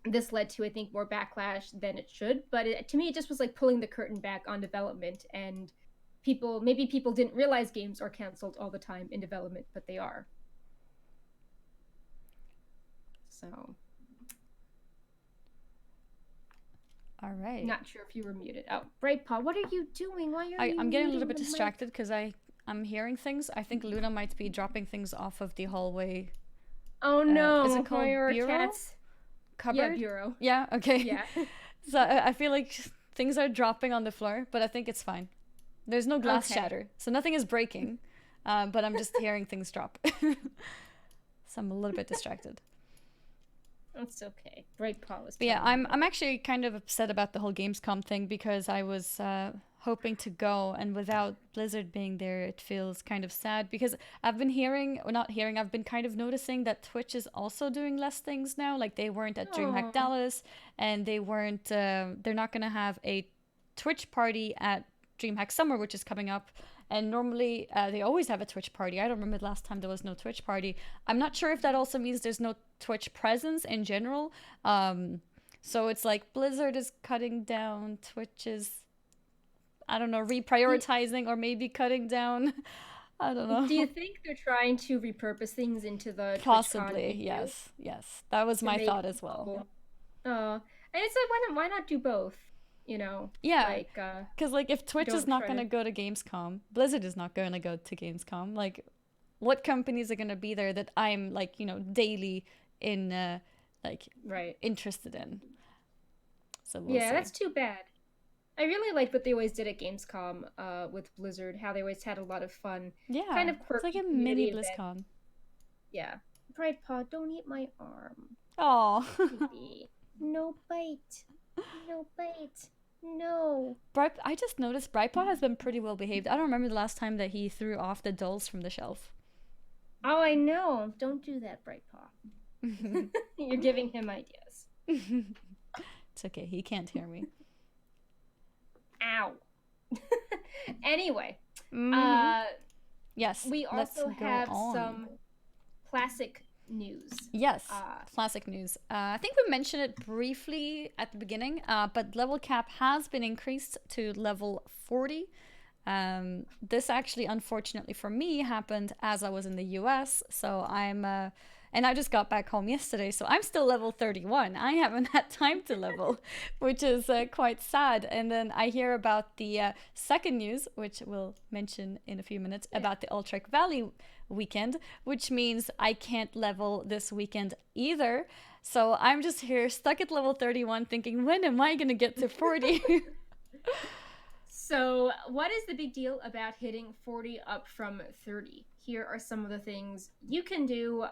S2: this led to, I think, more backlash than it should, but to me it just was like pulling the curtain back on development, and maybe people didn't realize games are canceled all the time in development, but they are. So
S1: all right.
S2: Not sure if you were muted. Oh, Brightpaw, what are you doing? Why are you
S1: I'm getting a little bit distracted because I'm hearing things. I think Luna might be dropping things off of the hallway.
S2: Oh no.
S1: Is it called bureau?
S2: Cats?
S1: Cupboard?
S2: Yeah, bureau.
S1: Yeah, okay.
S2: Yeah.
S1: So I feel like things are dropping on the floor, but I think it's fine. There's no glass shatter, so nothing is breaking, but I'm just hearing things drop. So I'm a little bit distracted.
S2: That's okay. Brightpaw was.
S1: But yeah, I'm actually kind of upset about the whole Gamescom thing because I was hoping to go, and without Blizzard being there, it feels kind of sad because I've been hearing, or not hearing, I've been kind of noticing that Twitch is also doing less things now. Like they weren't at DreamHack
S2: Oh,
S1: Dallas, and they weren't, they're not going to have a Twitch party at DreamHack Summer, which is coming up. And normally they always have a Twitch party. I don't remember the last time there was no Twitch party. I'm not sure if that also means there's no Twitch presence in general. So it's like Blizzard is cutting down, Twitch is, I don't know, reprioritizing or maybe cutting down. I don't
S2: do you
S1: know.
S2: think they're trying to repurpose things into the TwitchCon
S1: Possibly,
S2: EU
S1: yes, yes. That was
S2: to
S1: my
S2: make
S1: thought as well.
S2: people? And it's like, why not do both? You know,
S1: Yeah,
S2: like
S1: because like if Twitch is
S2: don't
S1: not
S2: try
S1: gonna
S2: to.
S1: go to Gamescom, Blizzard is not going to go to Gamescom. Like, what companies are gonna be there that I'm like, daily in like
S2: Right.
S1: interested in? So we'll
S2: Yeah,
S1: see.
S2: that's too bad. I really liked what they always did at Gamescom with Blizzard, how they always had a lot of fun, kind
S1: Yeah,
S2: of
S1: it's like
S2: quirky
S1: a mini
S2: community event.
S1: BlizzCon.
S2: Yeah. Bright Paw, don't eat my arm.
S1: Oh,
S2: Baby. No bite. No bite. No.
S1: I just noticed Brightpaw has been pretty well behaved. I don't remember the last time that he threw off the dolls from the shelf.
S2: Oh, I know. Don't do that, Bright Paw. You're giving him ideas.
S1: It's okay, he can't hear me.
S2: Ow. Anyway,
S1: Mm-hmm.
S2: uh,
S1: Yes,
S2: we
S1: let's
S2: also
S1: go
S2: have
S1: on.
S2: some classic news.
S1: Yes,
S2: Uh,
S1: classic news. I think we mentioned it briefly at the beginning, but level cap has been increased to level 40. This actually, unfortunately for me, happened as I was in the US. So and I just got back home yesterday, so I'm still level 31. I haven't had time to level, which is quite sad. And then I hear about the second news, which we'll mention in a few minutes,
S2: yeah.
S1: about the Alterac Valley weekend, which means I can't level this weekend either. So I'm just here stuck at level 31 thinking, when am I going to get to 40?
S2: So, what is the big deal about hitting 40 up from 30? Here are some of the things you can do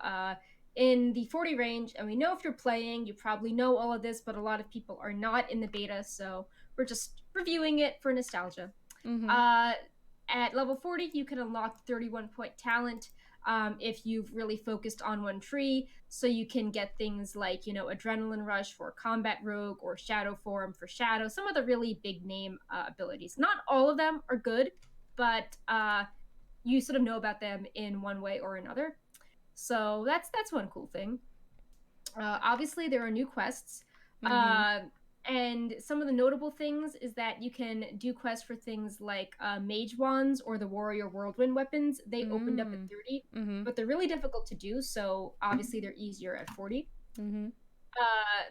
S2: in the 40 range. And we know if you're playing, you probably know all of this, but a lot of people are not in the beta, so we're just reviewing it for nostalgia.
S1: Mm-hmm.
S2: Uh, at level 40, you can unlock 31-point talent if you've really focused on one tree. So you can get things like, Adrenaline Rush for Combat Rogue or Shadow Form for Shadow, some of the really big name abilities. Not all of them are good, but you sort of know about them in one way or another. So that's one cool thing. Obviously, there are new quests.
S1: Mm-hmm.
S2: And some of the notable things is that you can do quests for things like mage wands or the warrior whirlwind weapons. They opened up at 30,
S1: Mm-hmm.
S2: but they're really difficult to do, so obviously they're easier at 40.
S1: Mm-hmm.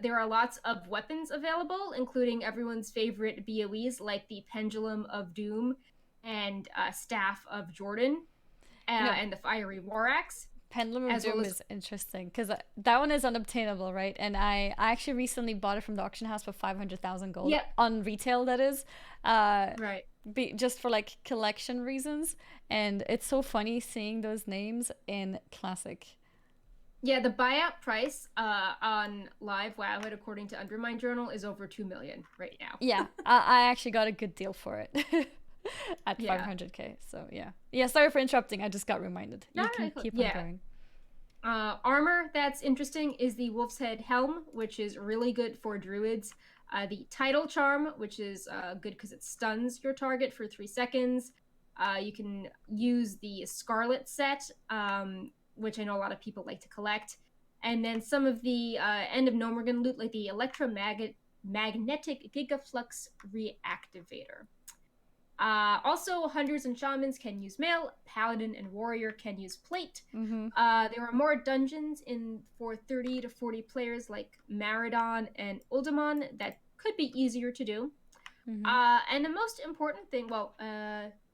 S2: There are lots of weapons available, including everyone's favorite BOEs like the Pendulum of Doom and Staff of Jordan
S1: You know,
S2: and the Fiery War Axe,
S1: Pendulum of
S2: as well
S1: Doom
S2: as.
S1: is interesting because that one is unobtainable, right? And I actually recently bought it from the auction house for 500,000 gold
S2: Yeah,
S1: on retail. That is, uh,
S2: right.
S1: just for like collection reasons. And it's so funny seeing those names in classic.
S2: Yeah, the buyout price on Live Wowhead, according to Undermine Journal, is over 2 million right now.
S1: Yeah, I actually got a good deal for it at
S2: Yeah.
S1: 500k. So yeah, yeah. Sorry for interrupting. I just got reminded.
S2: No,
S1: You can keep on
S2: yeah.
S1: going.
S2: Armor that's interesting is the Wolf's Head Helm, which is really good for druids. The Tidal Charm, which is good because it stuns your target for 3 seconds. You can use the Scarlet set, which I know a lot of people like to collect. And then some of the End of Nomergan loot, like the Electromagnetic Gigaflux Reactivator. Also, hunters and shamans can use mail. Paladin and warrior can use plate.
S1: Mm-hmm.
S2: There are more dungeons for 30 to 40 players, like Maradon and Uldamon, that could be easier to do.
S1: Mm-hmm.
S2: And the most important thing,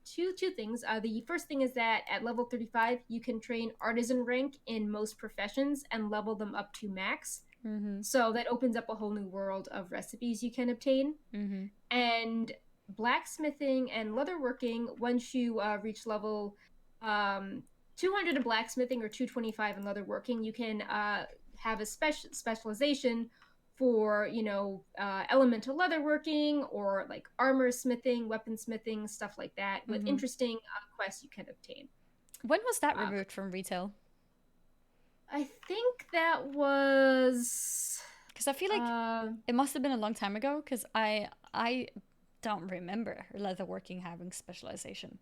S2: two things. The first thing is that at level 35, you can train artisan rank in most professions and level them up to max.
S1: Mm-hmm.
S2: So that opens up a whole new world of recipes you can obtain.
S1: Mm-hmm.
S2: And blacksmithing and leatherworking, once you reach level 200 in blacksmithing or 225 in leatherworking, you can have a specialization for, you know, elemental leatherworking or like armor smithing, weaponsmithing, stuff like that, with interesting quests you can obtain.
S1: When was that removed from retail?
S2: I think that was
S1: because I feel like it must have been a long time ago. Because I don't remember leatherworking having specialization.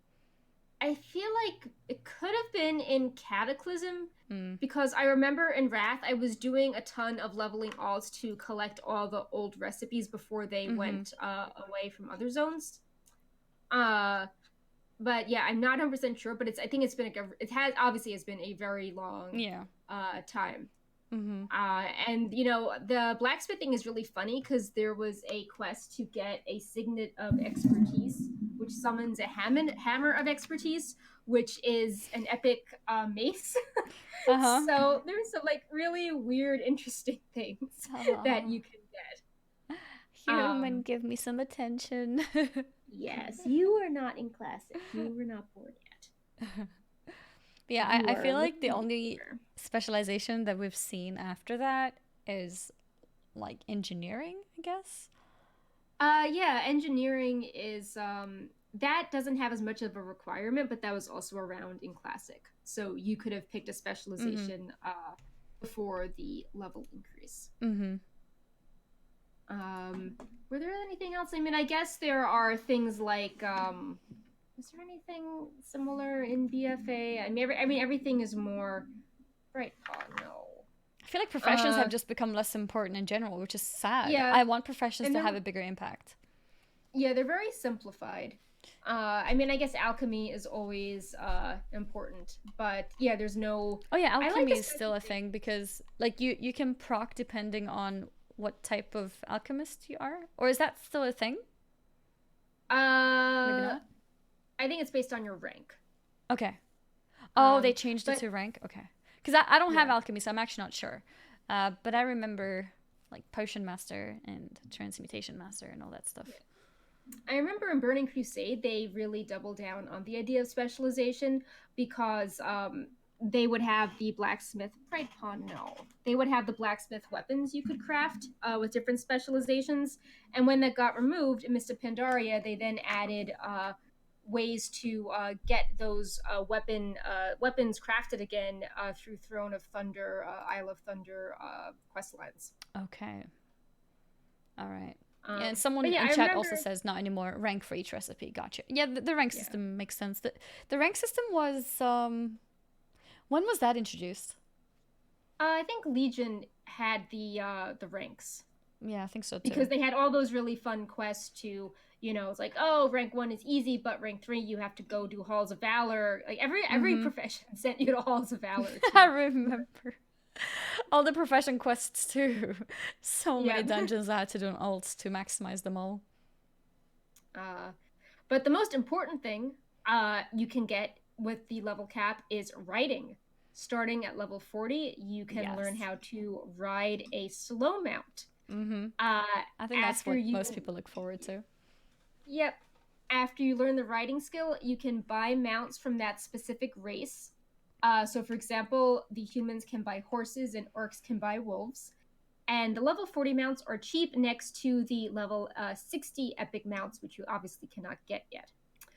S2: I feel like it could have been in Cataclysm, because I remember in Wrath I was doing a ton of leveling alls to collect all the old recipes before they went away from other zones. But yeah, I'm not 100% sure, but I think it's been it's been a very long time. And you know, the blacksmithing is really funny because there was a quest to get a signet of expertise, which summons a hammer of expertise, which is an epic mace. So there's some like really weird, interesting things that you can get.
S1: Human, give me some attention.
S2: Yes, you are not in classic. You were not born yet.
S1: Yeah, I feel like the only specialization that we've seen after that is like engineering, I guess.
S2: Yeah, engineering is that doesn't have as much of a requirement, but that was also around in classic. So you could have picked a specialization before the level increase. Were there anything else? I mean, I guess there are things like is there anything similar in BFA? I mean, everything is more right. Oh no.
S1: I feel like professions have just become less important in general, which is sad.
S2: Yeah,
S1: I want professions to have a bigger impact.
S2: Yeah, they're very simplified. I mean, I guess alchemy is always important, but yeah, there's no.
S1: Oh yeah, alchemy is still a thing because like you can proc depending on what type of alchemist you are, or is that still a thing? Maybe not.
S2: I think it's based on your rank.
S1: Okay. Oh, they changed it to rank. Okay, because I don't have alchemy, so I'm actually not sure. But I remember like potion master and transmutation master and all that stuff.
S2: Yeah. I remember in Burning Crusade, they really doubled down on the idea of specialization because they would have the blacksmith Pride Pawn. No, they would have the blacksmith weapons you could craft with different specializations. And when that got removed in Mist of Pandaria, they then added ways to get those weapons crafted again through Throne of Thunder, Isle of Thunder quest lines.
S1: Okay. All right. Yeah, and someone in chat also says not anymore. Rank for each recipe. Gotcha. Yeah, the rank system makes sense. The rank system was when was that introduced?
S2: I think Legion had the ranks.
S1: Yeah, I think so too.
S2: Because they had all those really fun quests to, you know, it's like, oh, rank 1 is easy, but rank 3 you have to go do Halls of Valor. Like every profession sent you to Halls of Valor.
S1: I remember. All the profession quests too. So many dungeons I had to do on alts to maximize them all.
S2: But the most important thing you can get with the level cap is riding. Starting at level 40, you can learn how to ride a slow mount.
S1: I think that's what most people look forward to.
S2: Yep. After you learn the riding skill, you can buy mounts from that specific race. So, for example, the humans can buy horses and orcs can buy wolves. And the level 40 mounts are cheap next to the level 60 epic mounts, which you obviously cannot get yet.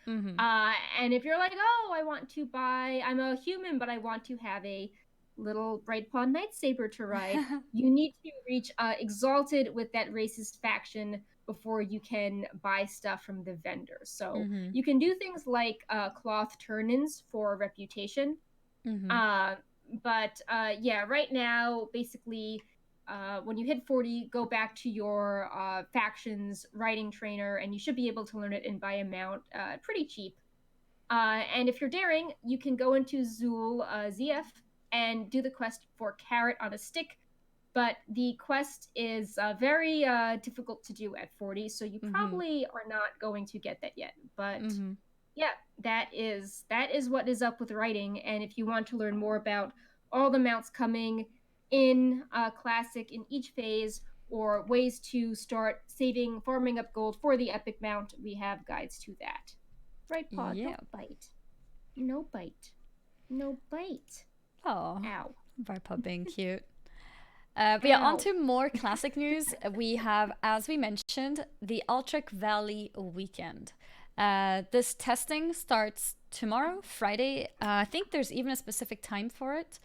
S2: And if you're like, oh, I'm a human, but I want to have a little Bright Pawn Nightsaber to ride, you need to reach Exalted with that race's faction before you can buy stuff from the vendor. So you can do things like cloth turn-ins for reputation. But right now, basically, when you hit 40, go back to your faction's riding trainer, and you should be able to learn it and buy a mount pretty cheap. And if you're daring, you can go into Zul ZF and do the quest for Carrot on a Stick. But the quest is very difficult to do at 40, so you probably are not going to get that yet. But yeah, that is what is up with writing. And if you want to learn more about all the mounts coming in Classic in each phase, or ways to start farming up gold for the epic mount, we have guides to that. Right, Paw, don't bite. No bite. No bite.
S1: Oh,
S2: ow.
S1: Varpa being cute. But yeah, on to more classic news. We have, as we mentioned, the Alterac Valley weekend. This testing starts tomorrow, Friday. I think there's even a specific time for it,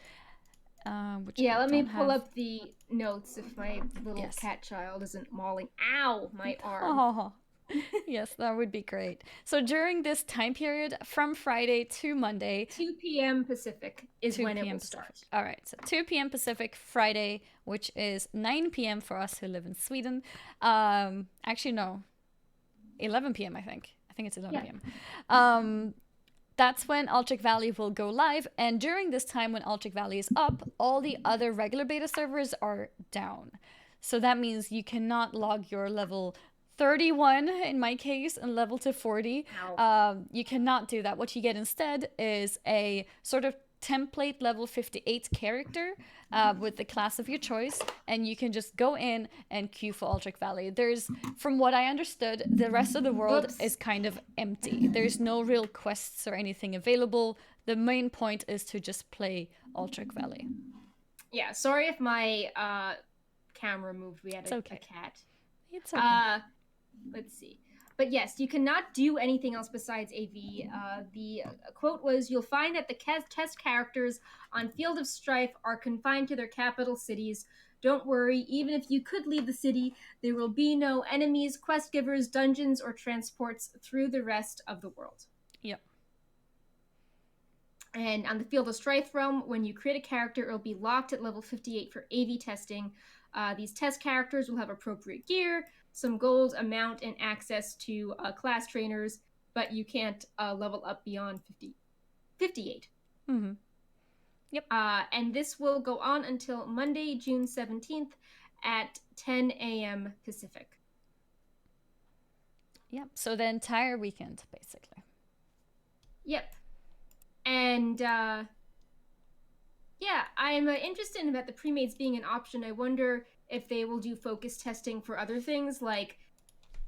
S1: which
S2: Yeah,
S1: I
S2: let me
S1: don't
S2: pull
S1: have.
S2: up the notes if my little
S1: Yes.
S2: cat child isn't mauling. Ow, my arm.
S1: Oh, yes, that would be great. So during this time period, from Friday to Monday,
S2: 2 p.m. Pacific is
S1: 2
S2: when it
S1: p.m.
S2: will
S1: Pacific.
S2: start.
S1: All right, so 2 p.m. Pacific Friday, which is 9 p.m. for us who live in Sweden. Actually, no, 11 p.m. I think. I think it's 11 p.m. That's when Alterac Valley will go live, and during this time when Alterac Valley is up, all the other regular beta servers are down. So that means you cannot log your level 31 in my case and level to 40. You cannot do that. What you get instead is a sort of template level 58 character with the class of your choice, and you can just go in and queue for Alterac Valley. There's, from what I understood, the rest of the world is kind of empty. There's no real quests or anything available. The main point is to just play Alterac Valley.
S2: Yeah, sorry if my camera moved. We had a cat.
S1: It's okay.
S2: Let's see. But yes, you cannot do anything else besides AV. The quote was, "You'll find that the test characters on Field of Strife are confined to their capital cities. Don't worry, even if you could leave the city, there will be no enemies, quest givers, dungeons, or transports through the rest of the world."
S1: Yep.
S2: And on the Field of Strife realm, when you create a character, it will be locked at level 58 for AV testing. These test characters will have appropriate gear, some gold, amount, and access to class trainers, but you can't level up beyond 58.
S1: Mm-hmm. Yep.
S2: And this will go on until Monday, June 17th at 10 a.m. Pacific.
S1: Yep. So the entire weekend, basically.
S2: Yep. And yeah, I'm interested in about the pre-mates being an option. I wonder if they will do focus testing for other things. Like,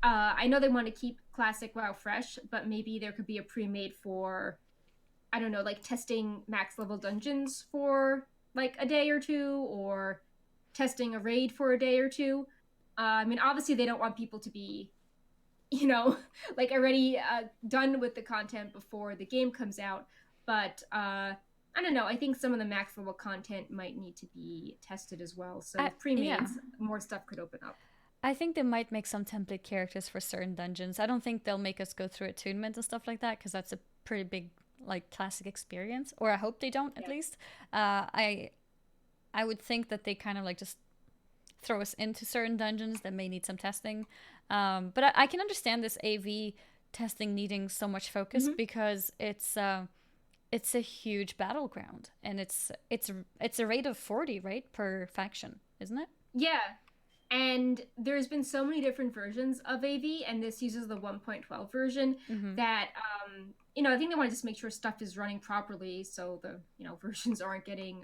S2: I know they want to keep classic WoW fresh, but maybe there could be a pre-made for, I don't know, like testing max level dungeons for like a day or two, or testing a raid for a day or two. I mean, obviously they don't want people to be, you know, like already done with the content before the game comes out. But I don't know. I think some of the max level content might need to be tested as well. So pre-mades, more stuff could open up.
S1: I think they might make some template characters for certain dungeons. I don't think they'll make us go through attunement and stuff like that, because that's a pretty big like classic experience. Or I hope they don't, at least. I would think that they kind of like just throw us into certain dungeons that may need some testing. But I can understand this AV testing needing so much focus because it's a huge battleground, and it's a rate of 40, right, per faction, isn't it?
S2: Yeah. And there's been so many different versions of AV, and this uses the 1.12 version that you know, I think they want to just make sure stuff is running properly, so the, you know, versions aren't getting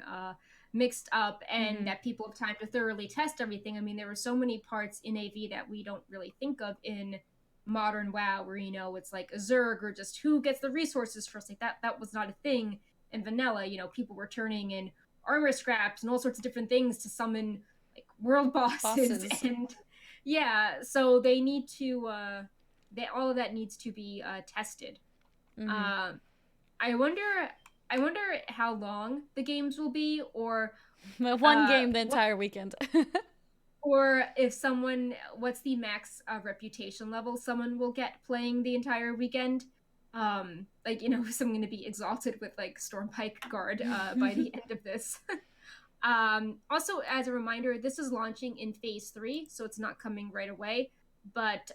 S2: mixed up, and that people have time to thoroughly test everything. I mean, there were so many parts in AV that we don't really think of in modern WoW, where, you know, it's like a Zerg, or just who gets the resources first. Like that was not a thing in vanilla. You know, people were turning in armor scraps and all sorts of different things to summon like world bosses. And yeah, so they need to all of that needs to be tested. I wonder how long the games will be, or
S1: one game the entire weekend.
S2: Or if someone, what's the max reputation level someone will get playing the entire weekend? Like, you know, is someone going to be exalted with like Stormpike Guard by the end of this? Also, as a reminder, this is launching in phase 3, so it's not coming right away. But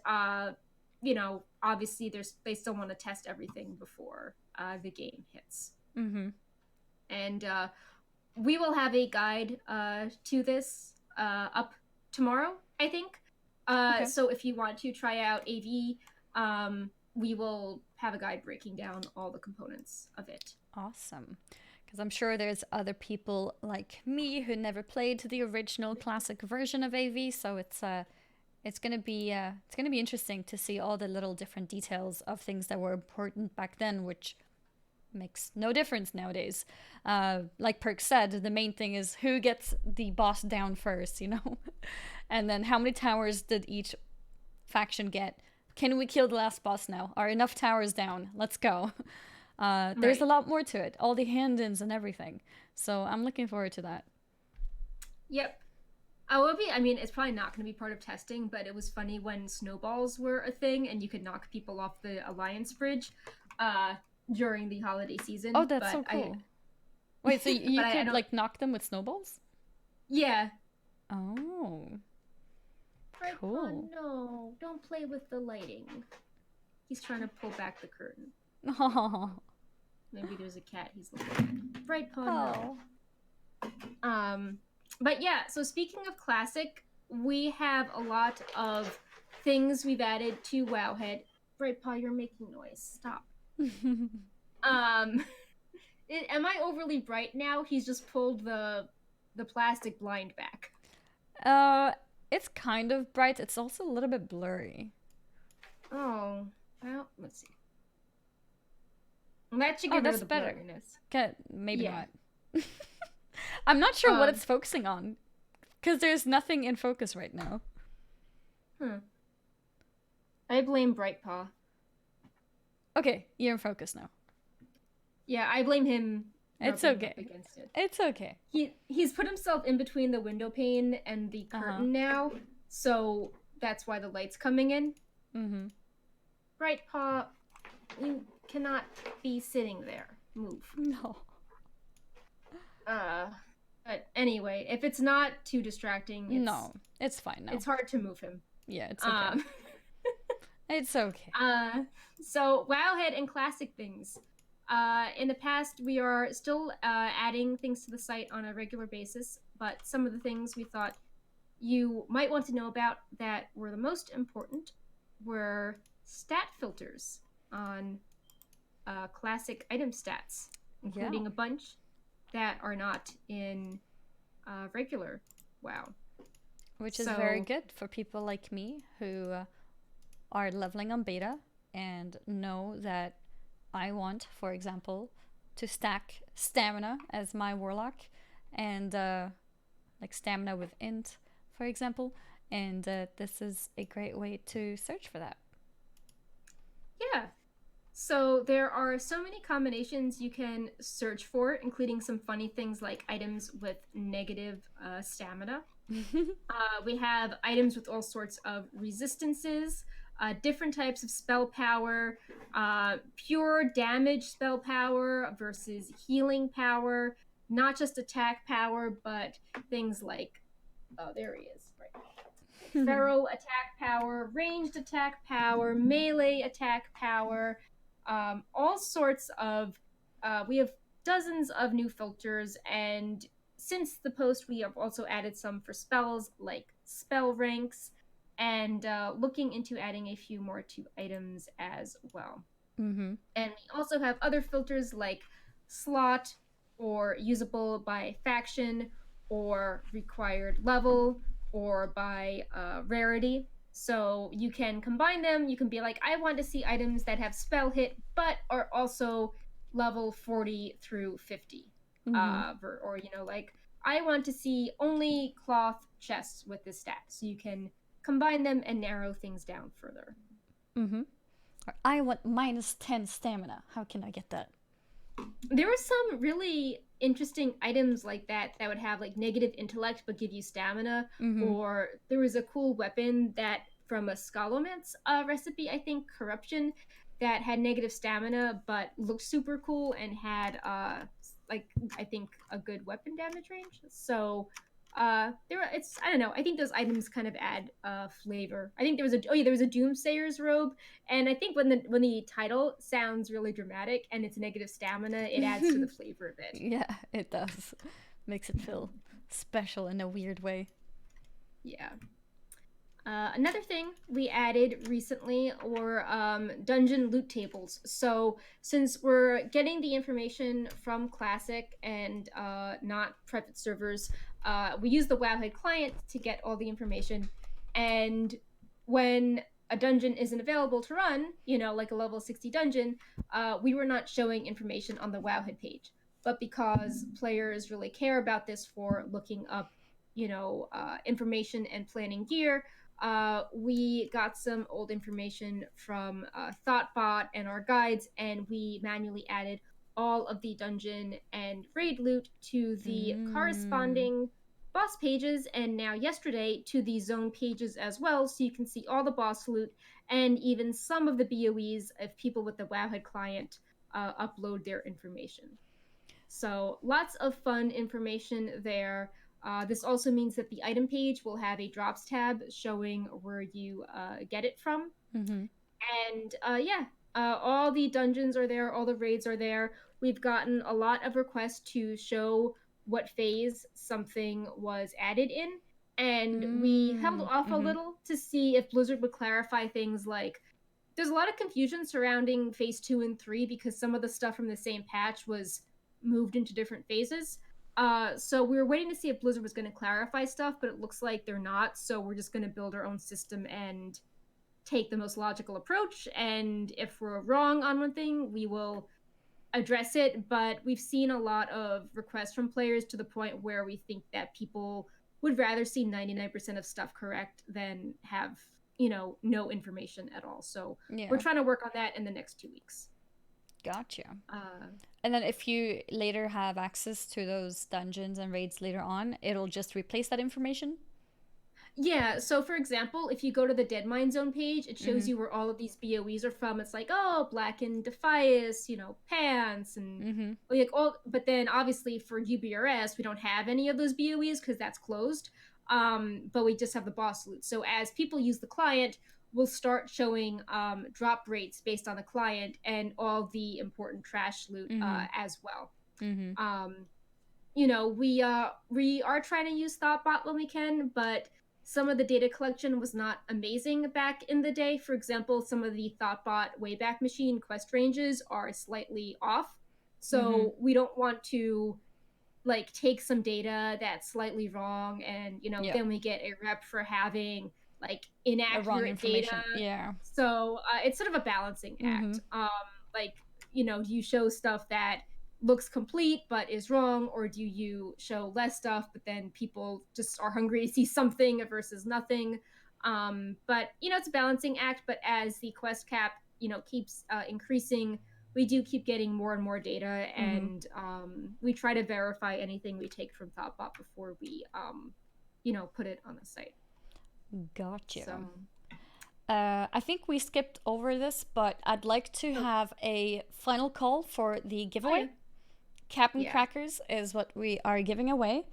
S2: you know, obviously, they still want to test everything before the game hits. And we will have a guide to this up tomorrow, I think. So if you want to try out AV, we will have a guide breaking down all the components of it.
S1: Awesome. Because I'm sure there's other people like me who never played the original classic version of AV, so it's gonna be interesting to see all the little different details of things that were important back then, which makes no difference nowadays. Like Perk said, the main thing is who gets the boss down first, you know? And then how many towers did each faction get? Can we kill the last boss now? Are enough towers down? Let's go. There's a lot more to it. All the hand-ins and everything. So I'm looking forward to that.
S2: Yep. I mean, it's probably not going to be part of testing, but it was funny when snowballs were a thing and you could knock people off the Alliance bridge during the holiday season.
S1: Oh, that's so cool. Wait, so you could, like, knock them with snowballs?
S2: Yeah.
S1: Oh. Cool.
S2: No, don't play with the lighting. He's trying to pull back the curtain.
S1: Oh.
S2: Maybe there's a cat he's looking at. Bright Paw, no. But yeah, so speaking of classic, we have a lot of things we've added to Wowhead. Bright Paw, you're making noise. Stop. Am I overly bright now? He's just pulled the plastic blind back.
S1: It's kind of bright. It's also a little bit blurry.
S2: Oh, well, let's see. That should get rid of the blurriness.
S1: Okay, maybe not. I'm not sure what it's focusing on, because there's nothing in focus right now.
S2: I blame Brightpaw.
S1: Okay, you're in focus now.
S2: Yeah, I blame him.
S1: It's okay. Against it. It's okay.
S2: He's put himself in between the window pane and the curtain now, so that's why the light's coming in.
S1: Mm-hmm.
S2: Brightpaw, you cannot be sitting there. Move.
S1: No.
S2: But anyway, if it's not too distracting,
S1: it's fine now.
S2: It's hard to move him.
S1: Yeah, it's okay. It's okay.
S2: So Wowhead and classic things. In the past, we are still adding things to the site on a regular basis, but some of the things we thought you might want to know about that were the most important were stat filters on classic item stats, including a bunch that are not in regular WoW.
S1: Which is very good for people like me who are leveling on beta and know that I want, for example, to stack stamina as my warlock and like stamina with int, for example. And this is a great way to search for that.
S2: Yeah. So there are so many combinations you can search for, including some funny things like items with negative stamina. We have items with all sorts of resistances, different types of spell power, pure damage spell power versus healing power, not just attack power, but things like, there he is, right. Feral attack power, ranged attack power, melee attack power, all sorts of, we have dozens of new filters, and since the post we have also added some for spells like spell ranks, and looking into adding a few more to items as well.
S1: Mm-hmm.
S2: And we also have other filters like slot or usable by faction or required level or by rarity. So you can combine them. You can be like, I want to see items that have spell hit, but are also level 40 through 50.
S1: Mm-hmm.
S2: Or, you know, like, I want to see only cloth chests with this stat. So you can combine them and narrow things down further.
S1: Mm-hmm. Or I want -10 stamina. How can I get that?
S2: There were some really interesting items like that would have like negative intellect but give you stamina.
S1: Mm-hmm.
S2: Or there was a cool weapon that from a Scholomance recipe, I think, Corruption, that had negative stamina but looked super cool and had like I think a good weapon damage range. So I don't know, I think those items kind of add flavor. I think there was a Doomsayer's robe, and I think when the title sounds really dramatic and it's negative stamina, it adds to the flavor of it.
S1: Yeah, it does. Makes it feel special in a weird way.
S2: Yeah. Another thing we added recently were dungeon loot tables. So since we're getting the information from Classic and not private servers, we use the Wowhead client to get all the information. And when a dungeon isn't available to run, like a level 60 dungeon, we were not showing information on the Wowhead page. But because players really care about this for looking up, information and planning gear, we got some old information from Thoughtbot and our guides, and we manually added all of the dungeon and raid loot to the corresponding boss pages, and now yesterday to the zone pages as well, so you can see all the boss loot and even some of the BOEs if people with the Wowhead client upload their information. So lots of fun information there. This also means that the item page will have a drops tab showing where you get it from.
S1: Mm-hmm.
S2: And all the dungeons are there, all the raids are there. We've gotten a lot of requests to show what phase something was added in. And we held off a little to see if Blizzard would clarify things like there's a lot of confusion surrounding phase 2 and 3 because some of the stuff from the same patch was moved into different phases. So we were waiting to see if Blizzard was going to clarify stuff, but it looks like they're not. So we're just going to build our own system and take the most logical approach. And if we're wrong on one thing, we will address it. But we've seen a lot of requests from players to the point where we think that people would rather see 99% of stuff correct than have no information at all. So we're trying to work on that in the next 2 weeks.
S1: Gotcha. And then if you later have access to those dungeons and raids later on, it'll just replace that information?
S2: Yeah, so for example, if you go to the Dead Mine Zone page, it shows you where all of these BOEs are from. It's like, oh, Blackened Defias, Pants, and like all. But then obviously for UBRS, we don't have any of those BOEs because that's closed. But we just have the boss loot. So as people use the client, we'll start showing drop rates based on the client and all the important trash loot as well. We are trying to use Thoughtbot when we can, but some of the data collection was not amazing back in the day. For example, some of the Thoughtbot Wayback Machine quest ranges are slightly off. So we don't want to take some data that's slightly wrong and then we get a rep for having inaccurate data.
S1: Yeah.
S2: So it's sort of a balancing act. Do you show stuff that looks complete but is wrong, or do you show less stuff but then people just are hungry to see something versus nothing? But it's a balancing act. But as the quest cap keeps increasing, we do keep getting more and more data, and we try to verify anything we take from Thoughtbot before we put it on the site.
S1: Gotcha. So. I think we skipped over this, but I'd like to have a final call for the giveaway.
S2: Okay.
S1: Captain Crackers is what we are giving away,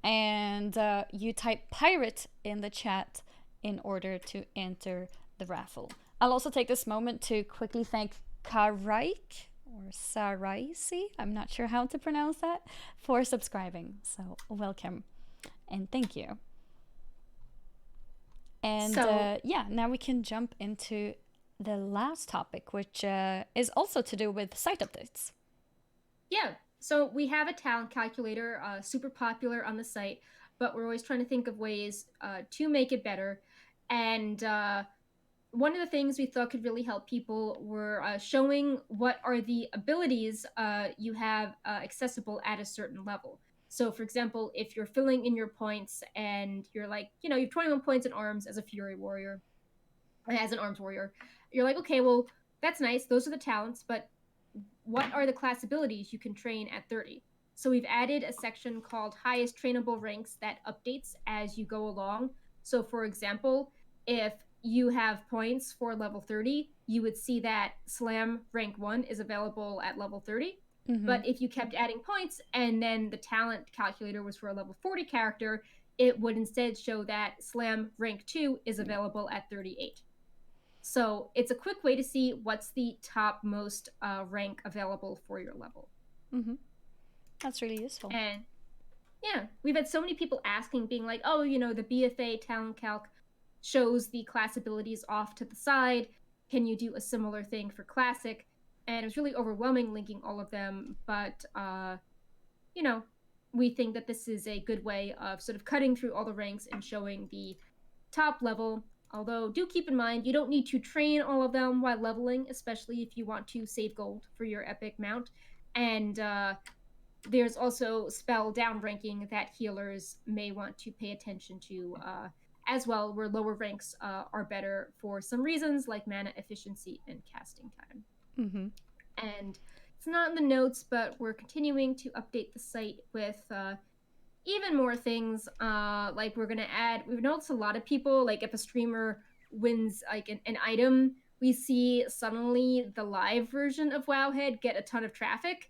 S1: and you type pirate in the chat in order to enter the raffle. I'll also take this moment to quickly thank Karaik or Saraisi, I'm not sure how to pronounce that, for subscribing. So welcome and thank you. And now we can jump into the last topic, which is also to do with site updates. Yeah. So we have a talent calculator, super popular on the site, but we're always trying to think of ways to make it better. And one of the things we thought could really help people were showing what are the abilities you have accessible at a certain level. So, for example, if you're filling in your points and you're you have 21 points in arms as a Fury Warrior, as an arms warrior, you're like, okay, well, that's nice. Those are the talents, but what are the class abilities you can train at 30? So we've added a section called Highest Trainable Ranks that updates as you go along. So, for example, if you have points for level 30, you would see that Slam rank 1 is available at level 30. But if you kept adding points and then the talent calculator was for a level 40 character, it would instead show that Slam rank 2 is available at 38. So it's a quick way to see what's the top most rank available for your level. That's really useful. And yeah, we've had so many people asking, being like, oh, the BFA talent calc shows the class abilities off to the side. Can you do a similar thing for Classic? And it was really overwhelming linking all of them. But, we think that this is a good way of sort of cutting through all the ranks and showing the top level.
S2: Although, do keep in mind, you don't need to train all of them while leveling, especially if you want to save gold for your epic mount. And there's also spell downranking that healers may want to pay attention to as well, where lower ranks are better for some reasons like mana efficiency and casting time.
S1: Mm-hmm.
S2: And it's not in the notes, but we're continuing to update the site with even more things. Like we've noticed a lot of people, like if a streamer wins like an item, we see suddenly the live version of Wowhead get a ton of traffic.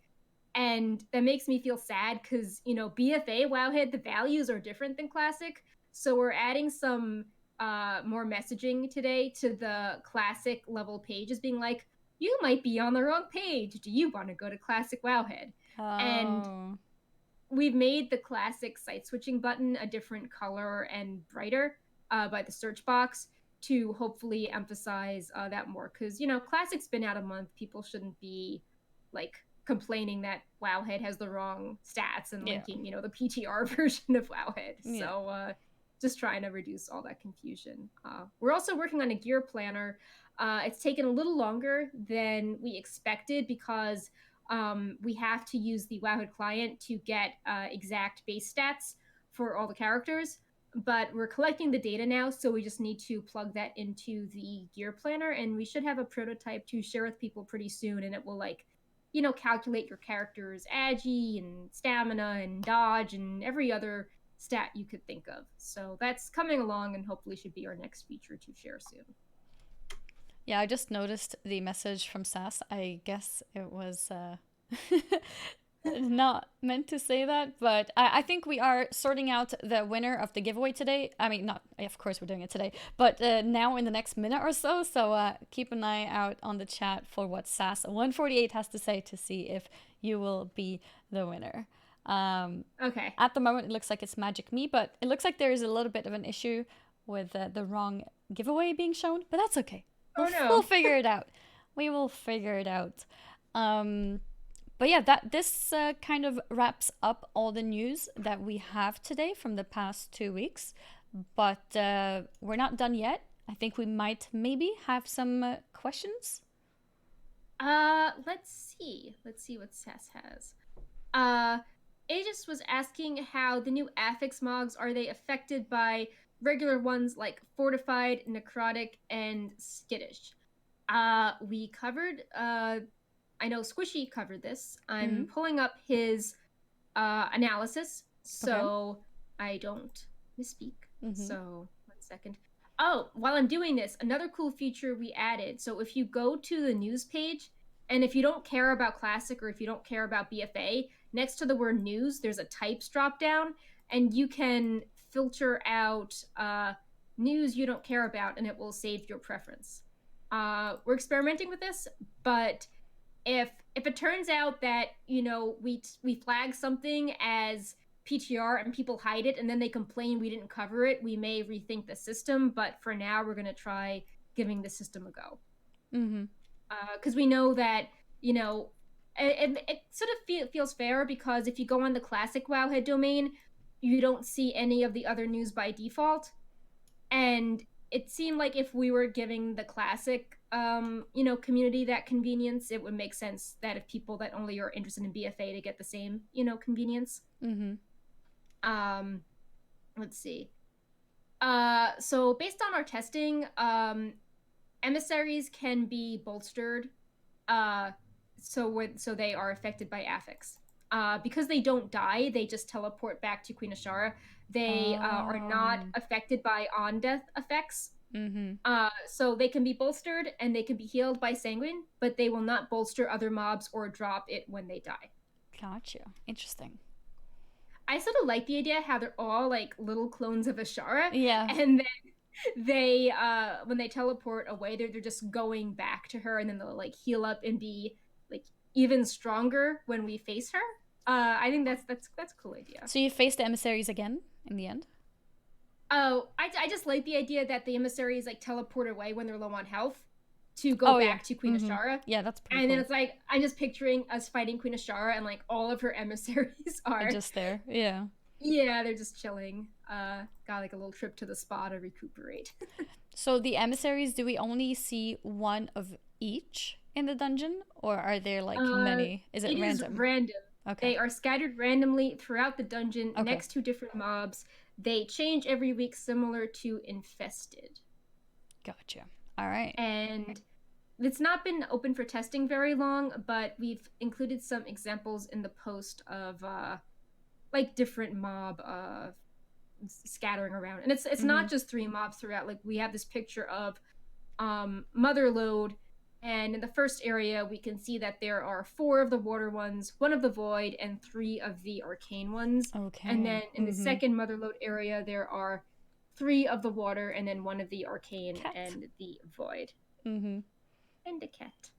S2: And that makes me feel sad because, BFA Wowhead, the values are different than Classic. So we're adding some more messaging today to the Classic level pages, being like, you might be on the wrong page. Do you want to go to Classic Wowhead?
S1: Oh.
S2: And we've made the Classic site switching button a different color and brighter by the search box to hopefully emphasize that more. Because, Classic's been out a month. People shouldn't be, like, complaining that Wowhead has the wrong stats and linking, the PTR version of Wowhead. Yeah. So just trying to reduce all that confusion. We're also working on a gear planner. It's taken a little longer than we expected because we have to use the Wowhead client to get exact base stats for all the characters. But we're collecting the data now, so we just need to plug that into the gear planner, and we should have a prototype to share with people pretty soon, and it will calculate your character's agi and stamina and dodge and every other stat you could think of. So that's coming along and hopefully should be our next feature to share soon.
S1: Yeah, I just noticed the message from Sass. I guess it was not meant to say that, but I think we are sorting out the winner of the giveaway today. I mean, not, of course we're doing it today, but now in the next minute or so. So keep an eye out on the chat for what Sass148 has to say to see if you will be the winner.
S2: Okay.
S1: At the moment, it looks like it's Magic Me, but it looks like there is a little bit of an issue with the wrong giveaway being shown, but that's okay. We'll figure it out. We will figure it out. But yeah, this kind of wraps up all the news that we have today from the past 2 weeks. But we're not done yet. I think we might maybe have some questions.
S2: Let's see what Sass has. Aegis was asking how the new affix mogs, are they affected by regular ones like fortified, necrotic, and skittish? We covered, I know Squishy covered this. I'm pulling up his analysis so I don't misspeak. So 1 second. Oh, while I'm doing this, another cool feature we added. So if you go to the news page, and if you don't care about Classic or if you don't care about BFA, next to the word news, there's a types drop down, and you can filter out news you don't care about, and it will save your preference. We're experimenting with this, but if it turns out that we flag something as PTR and people hide it and then they complain we didn't cover it, we may rethink the system. But for now, we're gonna try giving the system a go. Because we know that it sort of feels fair, because if you go on the Classic Wowhead domain, you don't see any of the other news by default, and it seemed like if we were giving the Classic community that convenience, it would make sense that if people that only are interested in BFA to get the same convenience. Let's see. So based on our testing, emissaries can be bolstered, so they are affected by affix. Because they don't die, they just teleport back to Queen Ashara. They are not affected by on-death effects. So they can be bolstered and they can be healed by Sanguine, but they will not bolster other mobs or drop it when they die.
S1: Gotcha. Interesting.
S2: I sort of like the idea how they're all like little clones of Ashara.
S1: Yeah.
S2: And then they, when they teleport away, they're just going back to her, and then they'll like heal up and be like even stronger when we face her. I think that's a cool idea.
S1: So you face the emissaries again in the end?
S2: Oh, I just like the idea that the emissaries like teleport away when they're low on health to go back to Queen Ashara.
S1: Yeah, that's pretty
S2: cool.
S1: And
S2: then it's like, I'm just picturing us fighting Queen Ashara and like all of her emissaries are
S1: just there. Yeah.
S2: Yeah, they're just chilling. Got like a little trip to the spa to recuperate.
S1: So the emissaries, do we only see one of each in the dungeon, or are there like
S2: Uh,
S1: many? Is it
S2: it is
S1: random?
S2: random.
S1: Okay.
S2: They are scattered randomly throughout the dungeon
S1: Okay.
S2: next to different mobs. They change every week, similar to Infested.
S1: Gotcha. All right.
S2: And it's not been open for testing very long, but we've included some examples in the post of like different mob scattering around. And it's
S1: Mm-hmm.
S2: not just three mobs throughout. Like we have this picture of Motherlode, and in the first area we can see that there are four of the water ones, one of the void, and three of the arcane ones. And
S1: Okay.
S2: then in the
S1: Mm-hmm.
S2: second Motherlode area there are three of the water and then one of the arcane
S1: Cat.
S2: and the void.
S1: Mm-hmm.
S2: And a cat.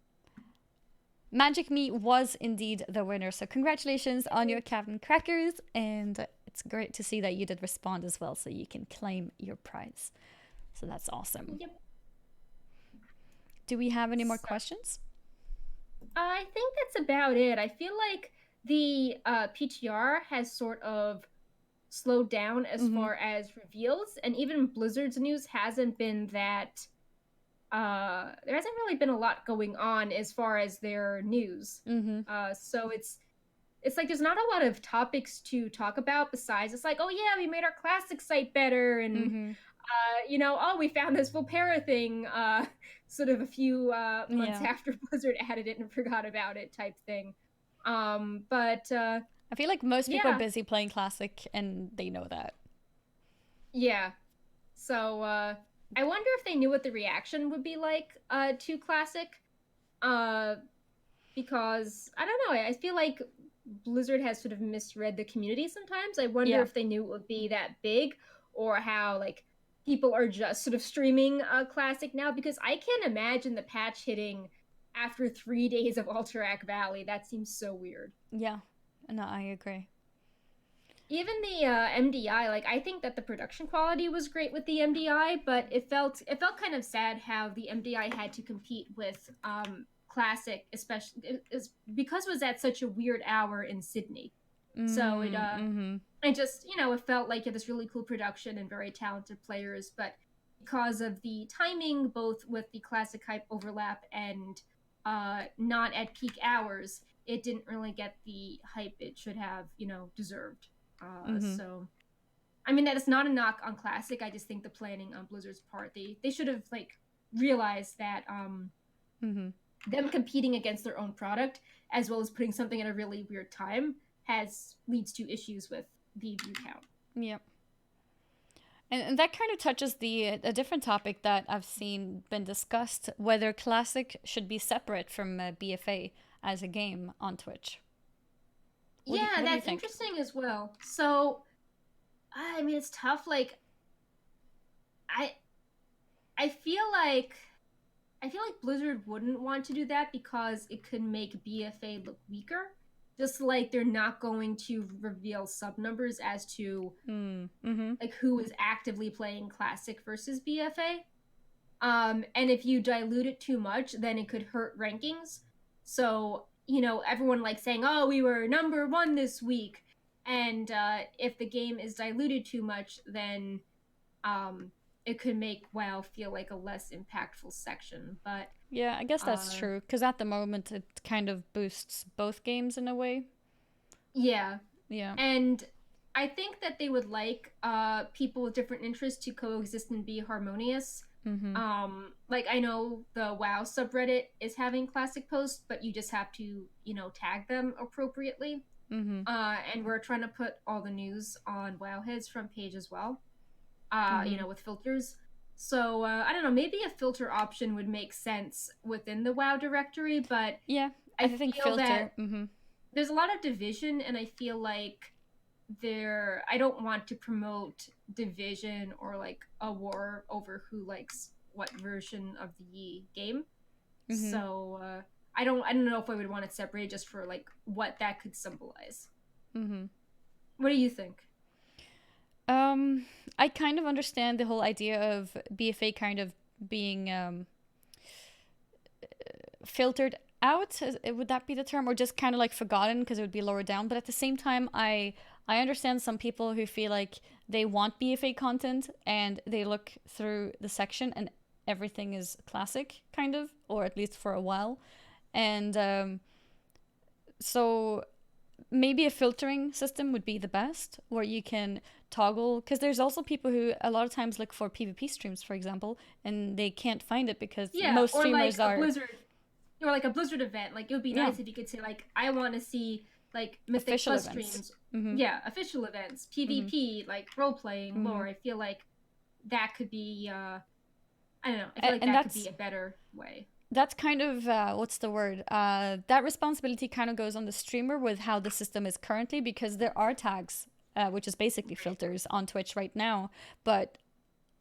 S1: Magic Me was indeed the winner. So congratulations on your
S2: Yay.
S1: Captain Crackers, and it's great to see that you did respond as well, so you can claim your prize. So that's awesome.
S2: Yep.
S1: Do we have any more
S2: So
S1: questions?
S2: I think that's about it. I feel like the PTR has sort of slowed down as
S1: Mm-hmm.
S2: far as reveals, and even Blizzard's news hasn't been that there hasn't really been a lot going on as far as their news.
S1: Mm-hmm.
S2: So it's like there's not a lot of topics to talk about besides it's like, oh yeah, we made our classic site better, and
S1: Mm-hmm.
S2: oh, we found this Vulpera thing sort of a few months
S1: Yeah.
S2: after Blizzard added it and forgot about it type thing. But
S1: I feel like most people are
S2: yeah,
S1: busy playing Classic and they know that.
S2: yeah. So I wonder if they knew what the reaction would be like to classic. Uh, because I don't know, I feel like Blizzard has sort of misread the community sometimes. I wonder
S1: Yeah.
S2: if they knew it would be that big, or how like people are just sort of streaming classic now, because I can't imagine the patch hitting after 3 days of Alterac Valley. That seems so weird.
S1: Yeah. No, I agree.
S2: Even the MDI, like I think that the production quality was great with the MDI, but it felt kind of sad how the MDI had to compete with Classic, especially is because it was at such a weird hour in Sydney. So
S1: Mm-hmm.
S2: it just it felt like you had this really cool production and very talented players, but because of the timing, both with the Classic hype overlap and not at peak hours, it didn't really get the hype it should have deserved.
S1: Mm-hmm.
S2: So I mean, that is not a knock on Classic. I just think the planning on Blizzard's part, they should have like realized that
S1: Mm-hmm.
S2: them competing against their own product as well as putting something at a really weird time has leads to issues with the view count.
S1: Yep. And that kind of touches a different topic that I've seen been discussed, whether Classic should be separate from BFA as a game on Twitch.
S2: Yeah,
S1: What do you
S2: that's
S1: think?
S2: interesting as well. So I mean, it's tough. Like I I feel like I feel like Blizzard wouldn't want to do that because it could make BFA look weaker. Just like they're not going to reveal sub numbers as to
S1: Mm-hmm.
S2: like who is actively playing Classic versus BFA. And if you dilute it too much, then it could hurt rankings. So, everyone like saying, oh, we were number one this week. And if the game is diluted too much, then um, it could make WoW feel like a less impactful section. But
S1: Yeah, I guess that's
S2: uh,
S1: true. Because at the moment, it kind of boosts both games in a way.
S2: yeah.
S1: Yeah.
S2: And I think that they would like people with different interests to coexist and be harmonious.
S1: Mm-hmm.
S2: Like I know the WoW subreddit is having classic posts, but you just have to, tag them appropriately.
S1: Mm-hmm.
S2: And we're trying to put all the news on Wowhead's front page as well.
S1: Mm-hmm.
S2: With filters. So I don't know, maybe a filter option would make sense within the WoW directory, but
S1: Yeah,
S2: I
S1: I think
S2: feel
S1: filter.
S2: that
S1: Mm-hmm.
S2: there's a lot of division, and I feel like I don't want to promote division or like a war over who likes what version of the game.
S1: Mm-hmm.
S2: So I don't know if I would want it separated just for like what that could symbolize.
S1: Mm-hmm.
S2: What do you think?
S1: I kind of understand the whole idea of BFA kind of being filtered out. Would that be the term, or just kind of like forgotten because it would be lower down? But at the same time, I I understand some people who feel like they want BFA content and they look through the section and everything is classic, kind of, or at least for a while. And so maybe a filtering system would be the best, where you can toggle, because there's also people who a lot of times look for PvP streams, for example, and they can't find it because
S2: Yeah,
S1: most
S2: or like
S1: streamers
S2: a
S1: are
S2: Blizzard, or like a Blizzard event. Like it would be
S1: yeah
S2: nice if you could say like, I want to see like Mythic
S1: official
S2: Plus
S1: events.
S2: streams.
S1: Mm-hmm.
S2: Yeah, official events,
S1: Mm-hmm.
S2: PvP, like role playing,
S1: Mm-hmm.
S2: lore. I feel like that could be. I don't know. I feel like
S1: And
S2: that could be a better way.
S1: that's kind of what's the word? That responsibility kind of goes on the streamer with how the system is currently, because there are tags, which is basically filters on Twitch right now, but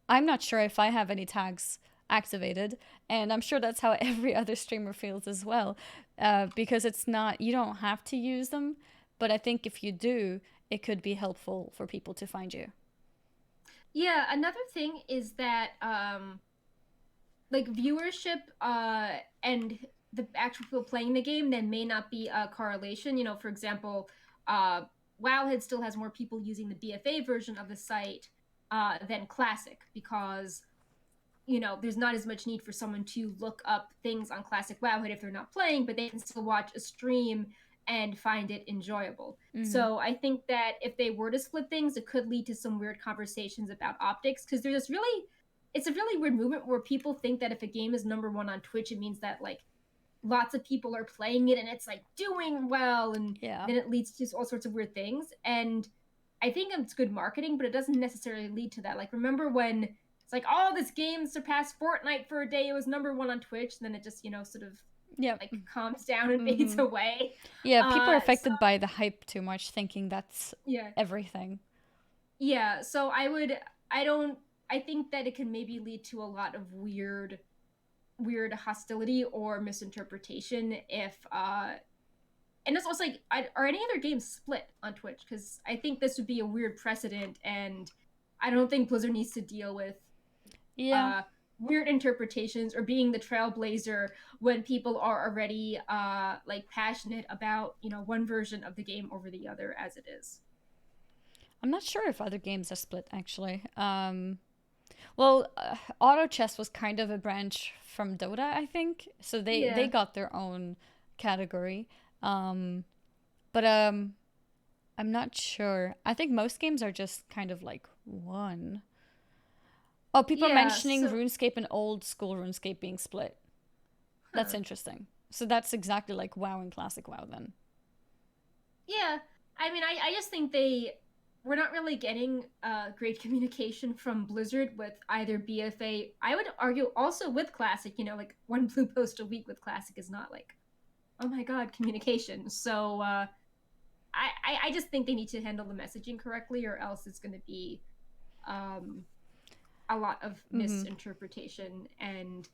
S1: I'm not sure if I have any tags activated, and I'm sure that's how every other streamer feels as well, because it's not, you don't have to use them, but I think if you do, it could be helpful for people to find you.
S2: Yeah, another thing is that like viewership and the actual people playing the game then may not be a correlation. You know, for example, Wowhead still has more people using the BFA version of the site than Classic, because you know there's not as much need for someone to look up things on Classic Wowhead if they're not playing, but they can still watch a stream and find it enjoyable.
S1: Mm-hmm.
S2: So I think that if they were to split things, it could lead to some weird conversations about optics, because there's this really, it's a really weird movement where people think that if a game is #1 on Twitch, it means that like lots of people are playing it and it's like doing well, and
S1: Yeah.
S2: then it leads to all sorts of weird things. And I think it's good marketing, but it doesn't necessarily lead to that. Like, remember when it's like, oh, this game surpassed Fortnite for a day, it was #1 on Twitch, and then it just, you know, sort of
S1: Yeah.
S2: like calms down and fades away.
S1: Yeah, people are
S2: So
S1: affected by the hype too much, thinking that's
S2: yeah,
S1: everything.
S2: yeah. So I think that it can maybe lead to a lot of weird hostility or misinterpretation if and it's also like, are any other games split on Twitch? Because I think this would be a weird precedent, and I don't think Blizzard needs to deal with
S1: Yeah.
S2: weird interpretations or being the trailblazer when people are already like passionate about, you know, one version of the game over the other as it is.
S1: I'm not sure if other games are split actually. Well, Auto Chess was kind of a branch from Dota, I think. So they
S2: Yeah.
S1: got their own category. But I'm not sure. I think most games are just kind of like one. Oh, people are
S2: Yeah.
S1: mentioning
S2: So
S1: RuneScape and old school RuneScape being split. That's
S2: huh.
S1: interesting. So that's exactly like WoW and Classic WoW then.
S2: Yeah. I mean, I just think we're not really getting great communication from Blizzard with either BFA. I would argue also with Classic, you know, like one blue post a week with Classic is not like, oh my God, communication. So I just think they need to handle the messaging correctly, or else it's going to be um, a lot of
S1: Mm-hmm.
S2: misinterpretation. And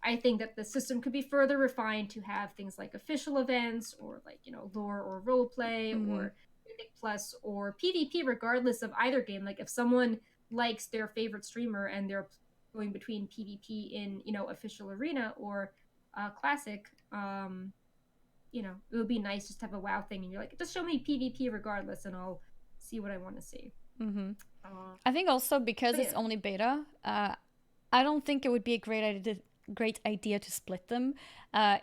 S2: I think that the system could be further refined to have things like official events, or like, you know, lore or role play,
S1: Mm-hmm.
S2: or Mythic Plus or PvP, regardless of either game. Like if someone likes their favorite streamer and they're going between PvP in, you know, official arena or classic, you know, it would be nice just to have a WoW thing and you're like, just show me PvP regardless and I'll see what I want to see.
S1: Mm-hmm.
S2: Uh,
S1: I think also because
S2: but
S1: it's
S2: yeah.
S1: only beta, I don't think it would be a great idea to split them.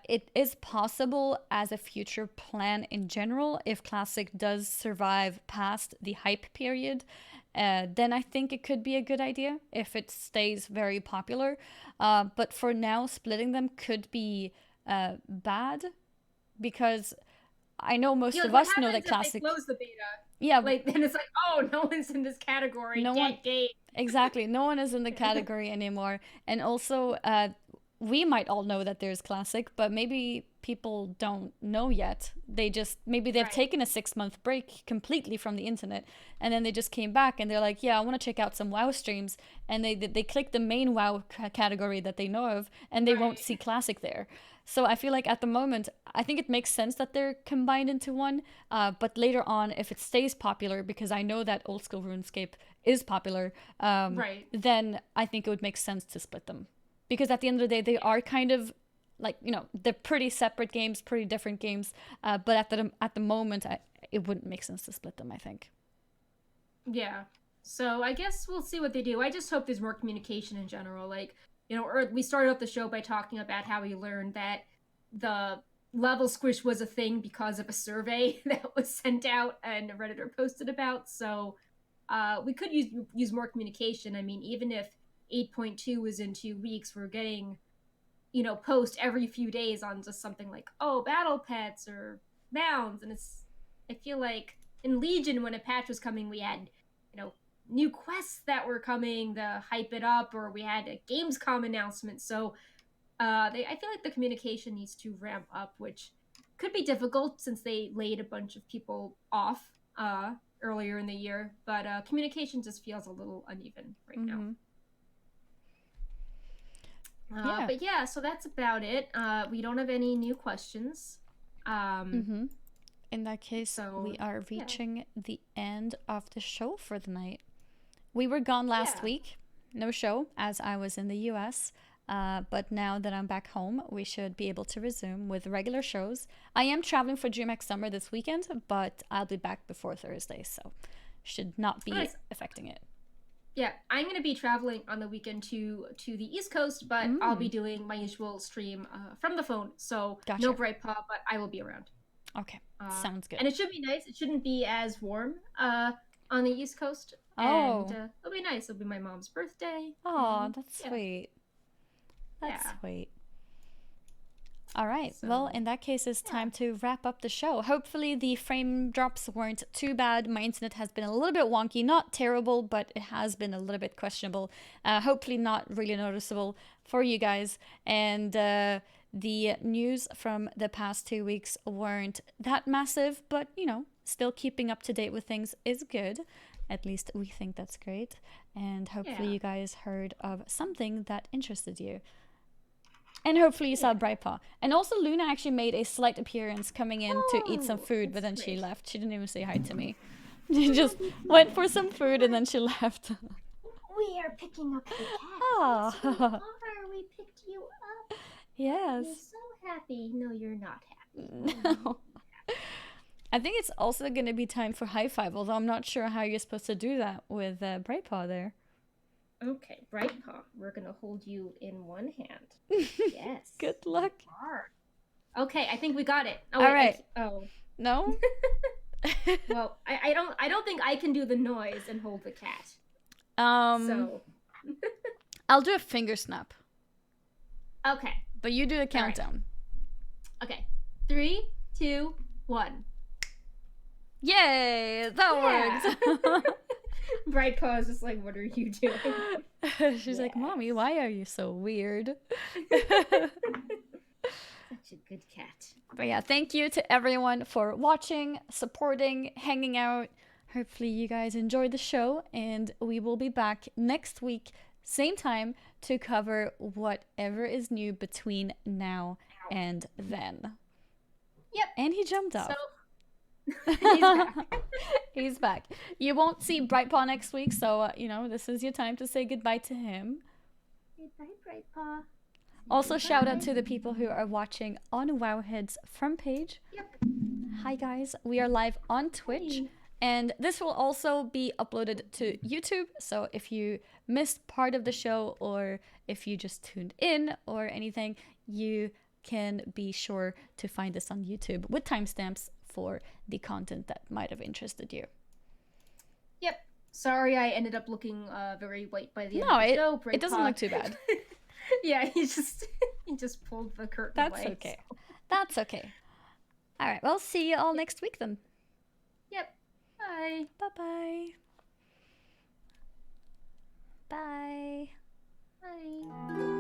S1: It is possible as a future plan in general if Classic does survive past the hype period. Then I think it could be a good idea if it stays very popular. But for now, splitting them could be bad because I know most
S2: Yeah, like
S1: of
S2: what
S1: us know that
S2: happens if they
S1: Classic.
S2: close the beta?
S1: Yeah,
S2: Like then it's like, oh, no one's in this category.
S1: no one
S2: Get game.
S1: exactly. No one is in the category anymore. And also, we might all know that there's Classic, but maybe people don't know yet. Maybe they've
S2: Right.
S1: taken a 6-month break completely from the internet, and then they just came back and they're like, yeah, I want to check out some WoW streams. And they click the main WoW category that they know of, and they won't
S2: Right.
S1: see Classic there. So I feel like at the moment, I think it makes sense that they're combined into one. But later on, if it stays popular, because I know that old school RuneScape is popular,
S2: Right.
S1: then I think it would make sense to split them. Because at the end of the day, they are kind of like, they're pretty separate games, pretty different games. But at the moment, it wouldn't make sense to split them, I think.
S2: Yeah. So I guess we'll see what they do. I just hope there's more communication in general. Like, or we started off the show by talking about how we learned that the level squish was a thing because of a survey that was sent out and a Redditor posted about. So we could use more communication. I mean, even if 8.2 was in 2 weeks, we're getting, post every few days on just something like, oh, battle pets or mounds. And I feel like in Legion, when a patch was coming, we had, new quests that were coming to hype it up, or we had a Gamescom announcement. So I feel like the communication needs to ramp up, which could be difficult since they laid a bunch of people off earlier in the year. But communication just feels a little uneven right now.
S1: Yeah.
S2: But yeah, so that's about it. We don't have any new questions.
S1: In that case, we are reaching the end of the show for the night. We were gone last week. No show, as I was in the US. But now that I'm back home, we should be able to resume with regular shows. I am traveling for DreamHack Summer this weekend, but I'll be back before Thursday, so should not be affecting it.
S2: Yeah, I'm going to be traveling on the weekend to the East Coast, but I'll be doing my usual stream from the phone. So no Brightpaw, but I will be around.
S1: Okay, sounds good.
S2: And it should be nice. It shouldn't be as warm on the East Coast. And it'll be nice. It'll be my mom's birthday.
S1: Oh, that's sweet. That's sweet. All right. So, well, in that case, it's time to wrap up the show. Hopefully the frame drops weren't too bad. My internet has been a little bit wonky. Not terrible, but it has been a little bit questionable. Hopefully not really noticeable for you guys. And the news from the past 2 weeks weren't that massive, but, still keeping up to date with things is good. At least we think that's great. And hopefully you guys heard of something that interested you. And hopefully you saw Brightpaw. And also Luna actually made a slight appearance coming in to eat some food, but then she left. She didn't even say hi to me. She just went for some food and then she left.
S2: We are picking up the cat.
S1: Oh.
S2: We picked you up.
S1: Yes.
S2: You're so happy. No, you're not happy.
S1: No. I think it's also going to be time for high five, although I'm not sure how you're supposed to do that with Brightpaw there.
S2: Okay, Brightpaw, we're going to hold you in one hand. Yes.
S1: Good luck.
S2: Okay, I think we got it.
S1: Oh, all right.
S2: No? Well, I don't think I can do the noise and hold the cat. So
S1: I'll do a finger snap.
S2: Okay.
S1: But you do the countdown.
S2: Right. Okay. 3, 2, 1.
S1: Yay! That worked.
S2: Brightpaw is just like, what are you doing?
S1: She's like, Mommy, why are you so weird?
S2: Such a good cat.
S1: But yeah, thank you to everyone for watching, supporting, hanging out. Hopefully you guys enjoyed the show, and we will be back next week, same time, to cover whatever is new between now and then.
S2: Yep.
S1: And he jumped up.
S2: So he's back.
S1: He's back. You won't see Brightpaw next week, so, this is your time to say goodbye to him.
S2: Goodbye, Brightpaw.
S1: Also, shout out to the people who are watching on Wowhead's front page.
S2: Yep.
S1: Hi, guys. We are live on Twitch. Hey. And this will also be uploaded to YouTube. So if you missed part of the show, or if you just tuned in or anything, you can be sure to find us on YouTube with timestamps for the content that might have interested you.
S2: Yep. Sorry, I ended up looking very white by the end of the show.
S1: It doesn't look too bad.
S2: Yeah, he just pulled the curtain away.
S1: That's okay. So. That's okay. All right. Well, see you all next week then.
S2: Yep. Bye.
S1: Bye-bye. Bye.
S2: Bye.